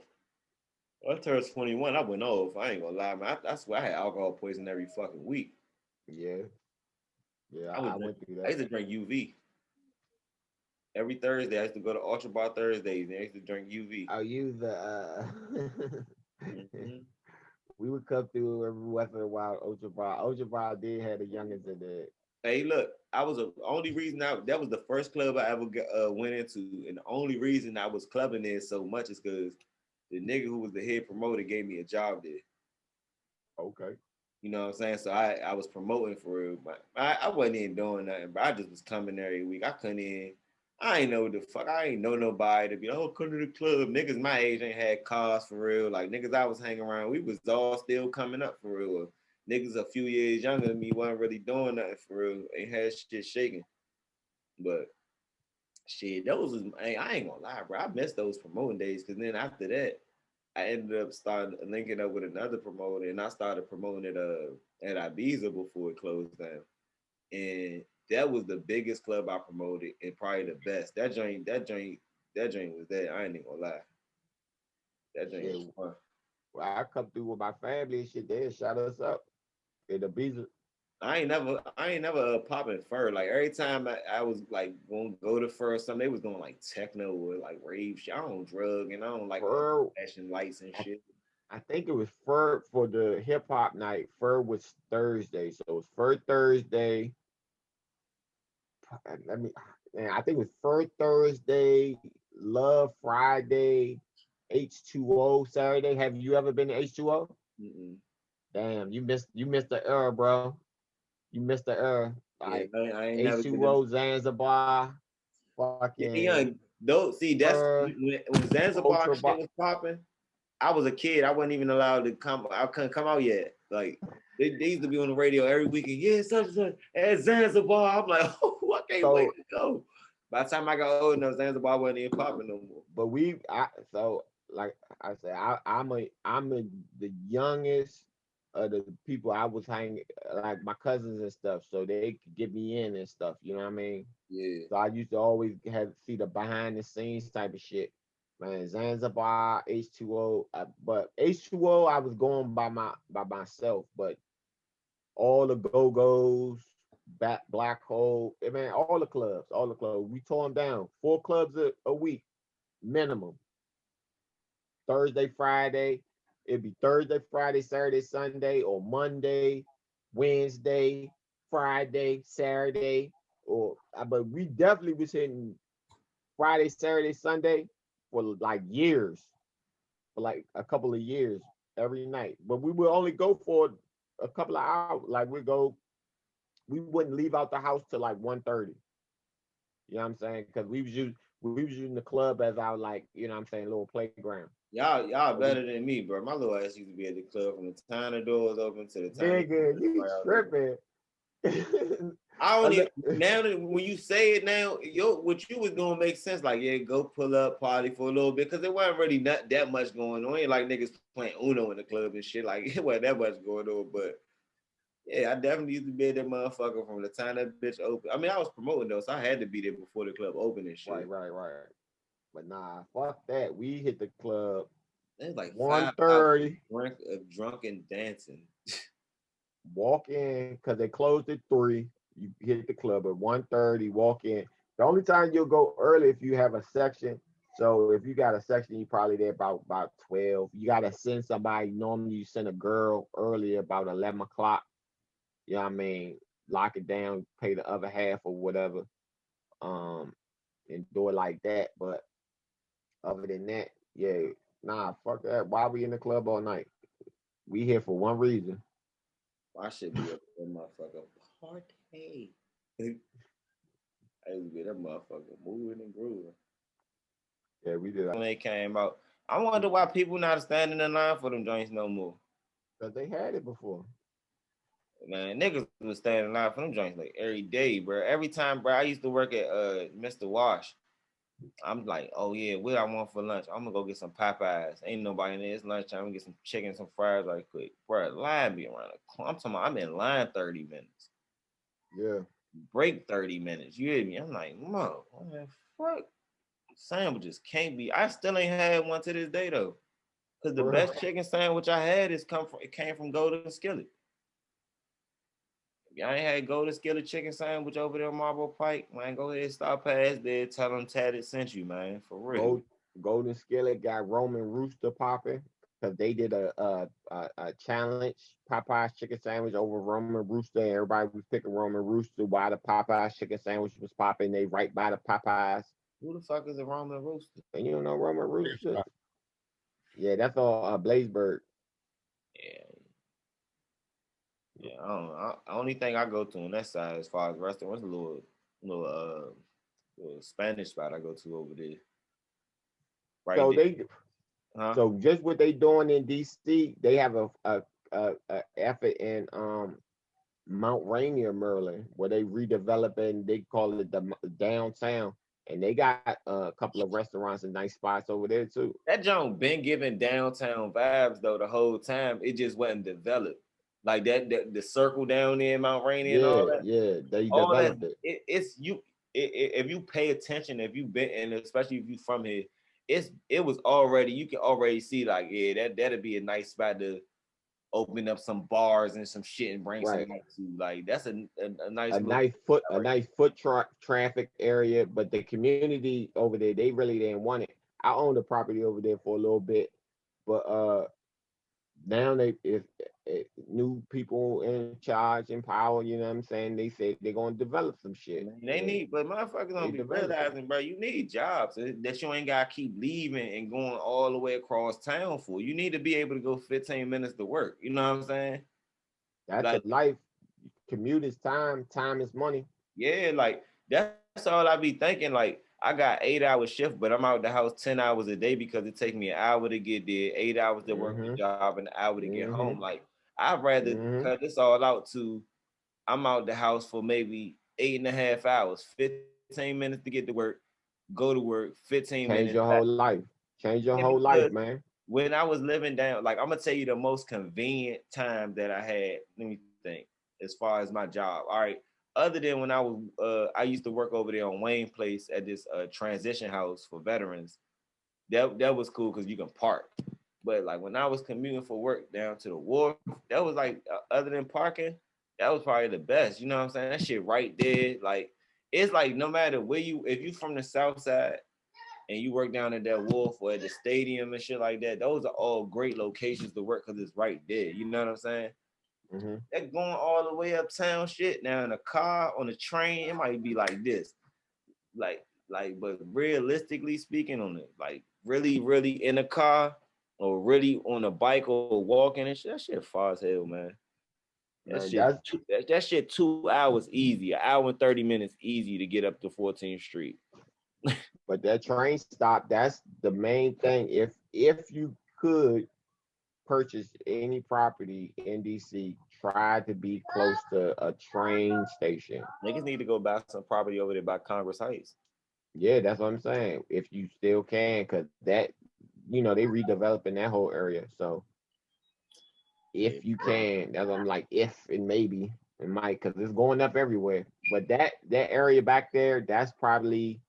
I turned 21. I went off. I ain't gonna lie, man. I swear I had alcohol poisoning every fucking week. Yeah. Yeah, I went through that. I used to drink UV. Every Thursday, I used to go to Ultra Bar Thursdays, and I used to drink UV. I'll use the Mm-hmm. We would come through every once in a while. Ultra Bar. Ultra Bar did have the youngins in there. Hey, look, that was the first club I ever went into, and the only reason I was clubbing there so much is because the nigga who was the head promoter gave me a job there. Okay. You know what I'm saying? So I was promoting for real, but I wasn't even doing nothing, but I just was coming every week. I ain't know what the fuck. I ain't know nobody to be like, oh, come to the club. Niggas my age ain't had cars for real. Like niggas I was hanging around, we was all still coming up for real. Niggas a few years younger than me wasn't really doing nothing for real. Ain't had shit shaking. But shit, I ain't gonna lie, bro. I missed those promoting days because then after that, I ended up linking up with another promoter, and I started promoting at Ibiza before it closed down. And that was the biggest club I promoted and probably the best. That joint was that. I ain't even gonna lie. That joint was fun. Well, I come through with my family and shit. They shot us up in the Ibiza. I ain't never popping fur. Like every time I was like gonna go to fur or something, they was doing like techno or like rave shit. I don't drug and I don't like flashing lights and shit. I think it was Fur for the hip hop night. Fur was Thursday, so it was Fur Thursday. I think it was Fur Thursday, Love Friday, H2O Saturday. Have you ever been to H2O? Mm-mm. Damn, you missed the era, bro. You missed the era. Like I ain't H2O Zanzibar. Fucking that's when Zanzibar shit was popping. I was a kid. I wasn't even allowed to come. I couldn't come out yet. Like they used to be on the radio every weekend. Yeah, such at Zanzibar. I'm like, oh, I can't wait to go. By the time I got old enough, Zanzibar wasn't even popping no more. But I'm the youngest of the people I was hanging, like my cousins and stuff, so they could get me in and stuff. You know what I mean? Yeah. So I used to always see the behind the scenes type of shit. Man, Zanzibar, H2O, but H2O I was going by myself, but all the go-go's, Black Hole, man, all the clubs, we tore them down. 4 clubs a week minimum. Thursday, Friday, it'd be Thursday, Friday, Saturday, Sunday, or Monday, Wednesday, Friday, Saturday, but we definitely was hitting Friday, Saturday, Sunday for like years, for like a couple of years every night. But we would only go for a couple of hours. Like we wouldn't leave out the house till like 1:30. You know what I'm saying? Because we was using the club as our, like, you know what I'm saying, little playground. Y'all better than me, bro. My little ass used to be at the club from the time the door was open to the time. Nigga, you tripping. I don't even, now that when you say it now, what you was doing makes sense. Like, yeah, go pull up, party for a little bit, because there wasn't really not that much going on. It ain't like niggas playing Uno in the club and shit. Like, it wasn't that much going on. But yeah, I definitely used to be that motherfucker from the time that bitch opened. I mean, I was promoting though, so I had to be there before the club opened and shit. Right. But nah, fuck that. We hit the club It was like 1:30. Drunk and dancing. Walk in because they closed at 3. You hit the club at 1:30. Walk in. The only time you'll go early if you have a section. So if you got a section, you probably there about 12. You gotta send somebody. Normally you send a girl early about 11 o'clock. You know what I mean? Lock it down, pay the other half or whatever. And do it like that. But other than that, yeah, nah, fuck that. Why we in the club all night? We here for one reason. I should be up in motherfucker party. I used to be that motherfucker moving and grooving. Yeah, we did. When they came out, I wonder why people not standing in line for them joints no more. Because they had it before. Man, niggas was standing in line for them joints like every day, bro. Every time, bro, I used to work at Mr. Wash. I'm like, oh yeah, what I want for lunch? I'm gonna go get some Popeyes. Ain't nobody in there. It's lunchtime. I'm gonna get some chicken, some fries right quick. Bro, line be around the corner. I'm talking about I'm in line 30 minutes. Yeah. Break 30 minutes. You hear me? I'm like, no, what the fuck? Sandwiches can't be. I still ain't had one to this day though. Cause the best chicken sandwich I had came from Golden Skillet. If y'all ain't had Golden Skillet chicken sandwich over there on Marble Pike, man, go ahead, stop past there, tell them Tatted sent you, man, for real. Golden Skillet got Roman Rooster popping because they did a challenge Popeye's chicken sandwich over Roman Rooster. And everybody was picking Roman Rooster while the Popeye's chicken sandwich was popping. They right by the Popeyes. Who the fuck is a Roman Rooster? And you don't know Roman Rooster? Yeah, that's all Blazeburg. Yeah, I don't know. The only thing I go to on that side as far as restaurants, a little Spanish spot I go to over there. Right So there. So just what they doing in DC, they have a effort in Mount Rainier, Maryland, where they redeveloping. They call it the downtown, and they got a couple of restaurants and nice spots over there too. That joint been giving downtown vibes though the whole time. It just wasn't developed. Like the circle down there in Mount Rainier and all that. Yeah, they all developed that, it. It's you. If you pay attention, if you've been, and especially if you from here, it was already. You can already see like, yeah, that'd be a nice spot to open up some bars and some shit and bring some light to. Like that's a nice foot traffic area. But the community over there, they really didn't want it. I owned the property over there for a little bit, but now if new people in charge and power, you know what I'm saying? They said they're gonna develop some shit. They need, but motherfuckers don't be realizing, bro, you need jobs that you ain't gotta keep leaving and going all the way across town for. You need to be able to go 15 minutes to work. You know what I'm saying? That's like, a life. Commute is time. Time is money. Yeah, like that's all I be thinking. Like I got 8-hour shift, but I'm out the house 10 hours a day because it takes me an hour to get there, 8 hours to work the job, and an hour to get home. Like I'd rather cut this all out to I'm out the house for maybe 8.5 hours, 15 minutes to get to work, go to work, 15 minutes. Change your whole life. Change your whole life, man. When I was living down, like I'm gonna tell you the most convenient time that I had. Let me think. As far as my job, all right. Other than when I used to work over there on Wayne Place at this transition house for veterans. That was cool because you can park. But like when I was commuting for work down to the wharf, that was like other than parking, that was probably the best. You know what I'm saying? That shit right there. Like it's like no matter where if you from the south side and you work down at that wharf or at the stadium and shit like that, those are all great locations to work because it's right there. You know what I'm saying? That going all the way uptown shit. Now in a car, on a train, it might be like this. Like, but realistically speaking, on it, like really in a car or really on a bike or walking and shit, that shit far as hell, man. That shit 2 hours easy, an hour and 30 minutes easy to get up to 14th Street. But that train stop, that's the main thing. If you could purchase any property in DC, try to be close to a train station. Niggas need to go buy some property over there by Congress Heights. Yeah, that's what I'm saying. If you still can, because that, they redeveloping that whole area. So if you can, that's what I'm like, if and maybe it might, because it's going up everywhere. But that area back there, that's probably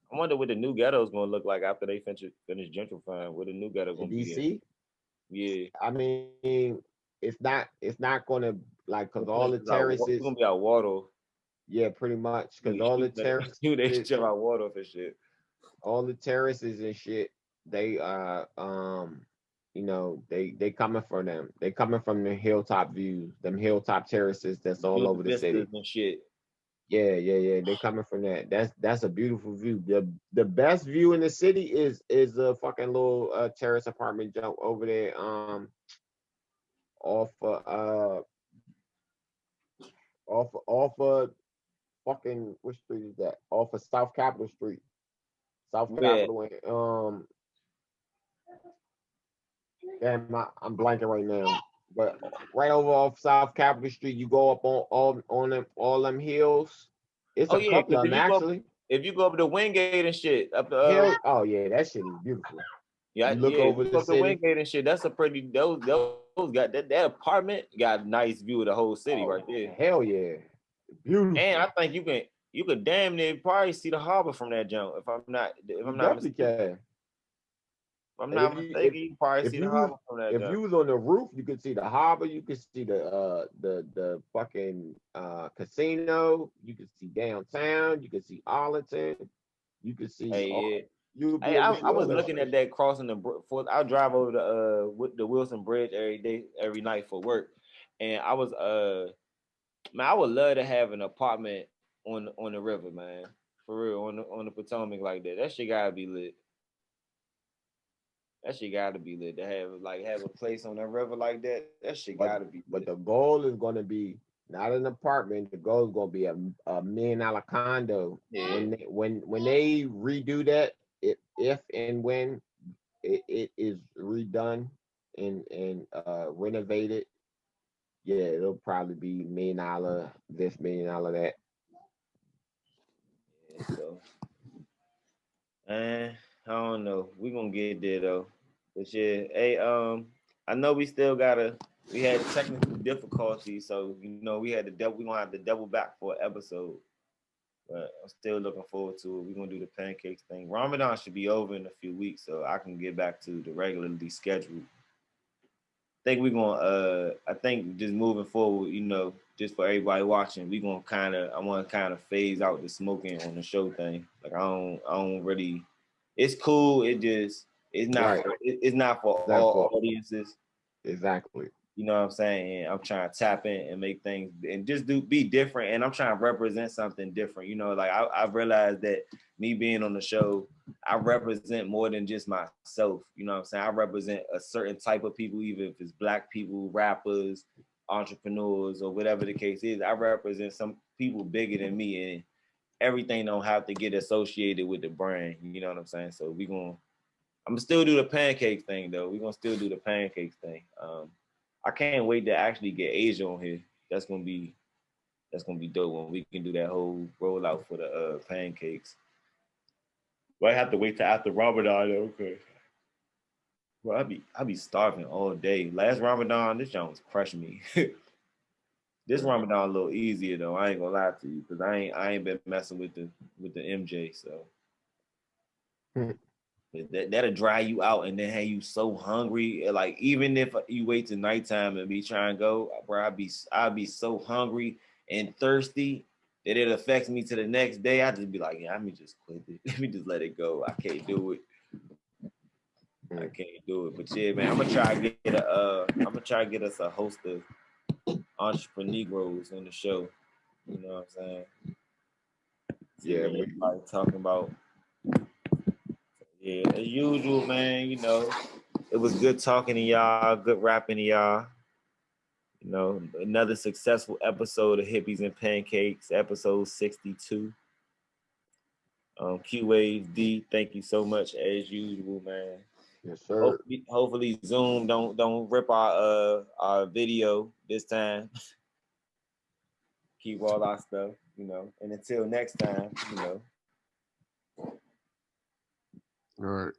I wonder what the new ghetto is gonna look like after they finish gentrifying. What the new ghetto in gonna be in? DC. Yeah. I mean, it's not gonna like because all the It's terraces, gonna be out water. yeah, pretty much because all the terraces, They shove out water for shit. all the terraces and shit, they they coming for them. They coming from the hilltop views, them hilltop terraces that's all over the city. And shit. Yeah. They coming from that. That's a beautiful view. The best view in the city is a fucking little terrace apartment jump over there. Off fucking which street is that? Off of South Capitol Street. South Capitol and damn, I'm blanking right now. But right over off South Capitol Street, you go up on all them hills. It's a couple of them actually. If you go up the Wingate and shit, up the oh yeah, that shit is beautiful. Yeah, you look over the city. Wingate and shit. That's a pretty those got that apartment got a nice view of the whole city right there. Hell yeah, beautiful. And I think you could damn near probably see the harbor from that jump. If I'm not mistaken. If I'm not mistaken, you can probably see the harbor from that jump. If you was on the roof, you could see the harbor. You could see the fucking casino. You could see downtown. You could see Arlington. You could see. I was looking at that crossing I drive over the Wilson Bridge every night for work, and I was man, I would love to have an apartment on the river, man, for real, on the Potomac like that. That shit gotta be lit. That shit gotta be lit to have a place on that river like that. That shit gotta be lit. But the goal is gonna be not an apartment. The goal is gonna be a $1 million condo. Yeah. When they redo that, if and when it is redone and renovated, yeah, it'll probably be $1 million this, $1 million that. Yeah, so I don't know. We're gonna get there though. But yeah, hey, I know we had technical difficulties, so we gonna have to double back for an episode. But I'm still looking forward to it. We're gonna do the pancakes thing. Ramadan should be over in a few weeks, so I can get back to the regularly scheduled. I think just moving forward, just for everybody watching, I want to kind of phase out the smoking on the show thing. Like I don't really. It's cool. It's not. Right. It's not for all audiences. Exactly. You know what I'm saying? And I'm trying to tap in and make things and just be different. And I'm trying to represent something different. Like I realized that me being on the show, I represent more than just myself. You know what I'm saying? I represent a certain type of people, even if it's Black people, rappers, entrepreneurs, or whatever the case is. I represent some people bigger than me, and everything don't have to get associated with the brand. You know what I'm saying? So I'm gonna still do the pancake thing though. We're gonna still do the pancakes thing. I can't wait to actually get Asia on here. That's gonna be dope when we can do that whole rollout for the pancakes. But I have to wait till after Ramadan though, okay. Well, I be starving all day. Last Ramadan, this joint was crushing me. This Ramadan a little easier though. I ain't gonna lie to you, because I ain't been messing with the MJ, so that'll dry you out and then have you so hungry. Like even if you wait till nighttime and be trying to go, bro, I'd be so hungry and thirsty that it affects me to the next day. I just be like, yeah, let me just quit it. Let me just let it go. I can't do it. I can't do it. But yeah, man, I'm gonna try to get us a host of entrepreneurs on the show. You know what I'm saying? Yeah, we probably talking about. Yeah, as usual, man. It was good talking to y'all, good rapping to y'all. Another successful episode of Hippies and Pancakes, episode 62. Q Wave D, thank you so much as usual, man. Yes, sir. Hopefully Zoom don't rip our video this time. Keep all our stuff, you know. And until next time, you know. All right.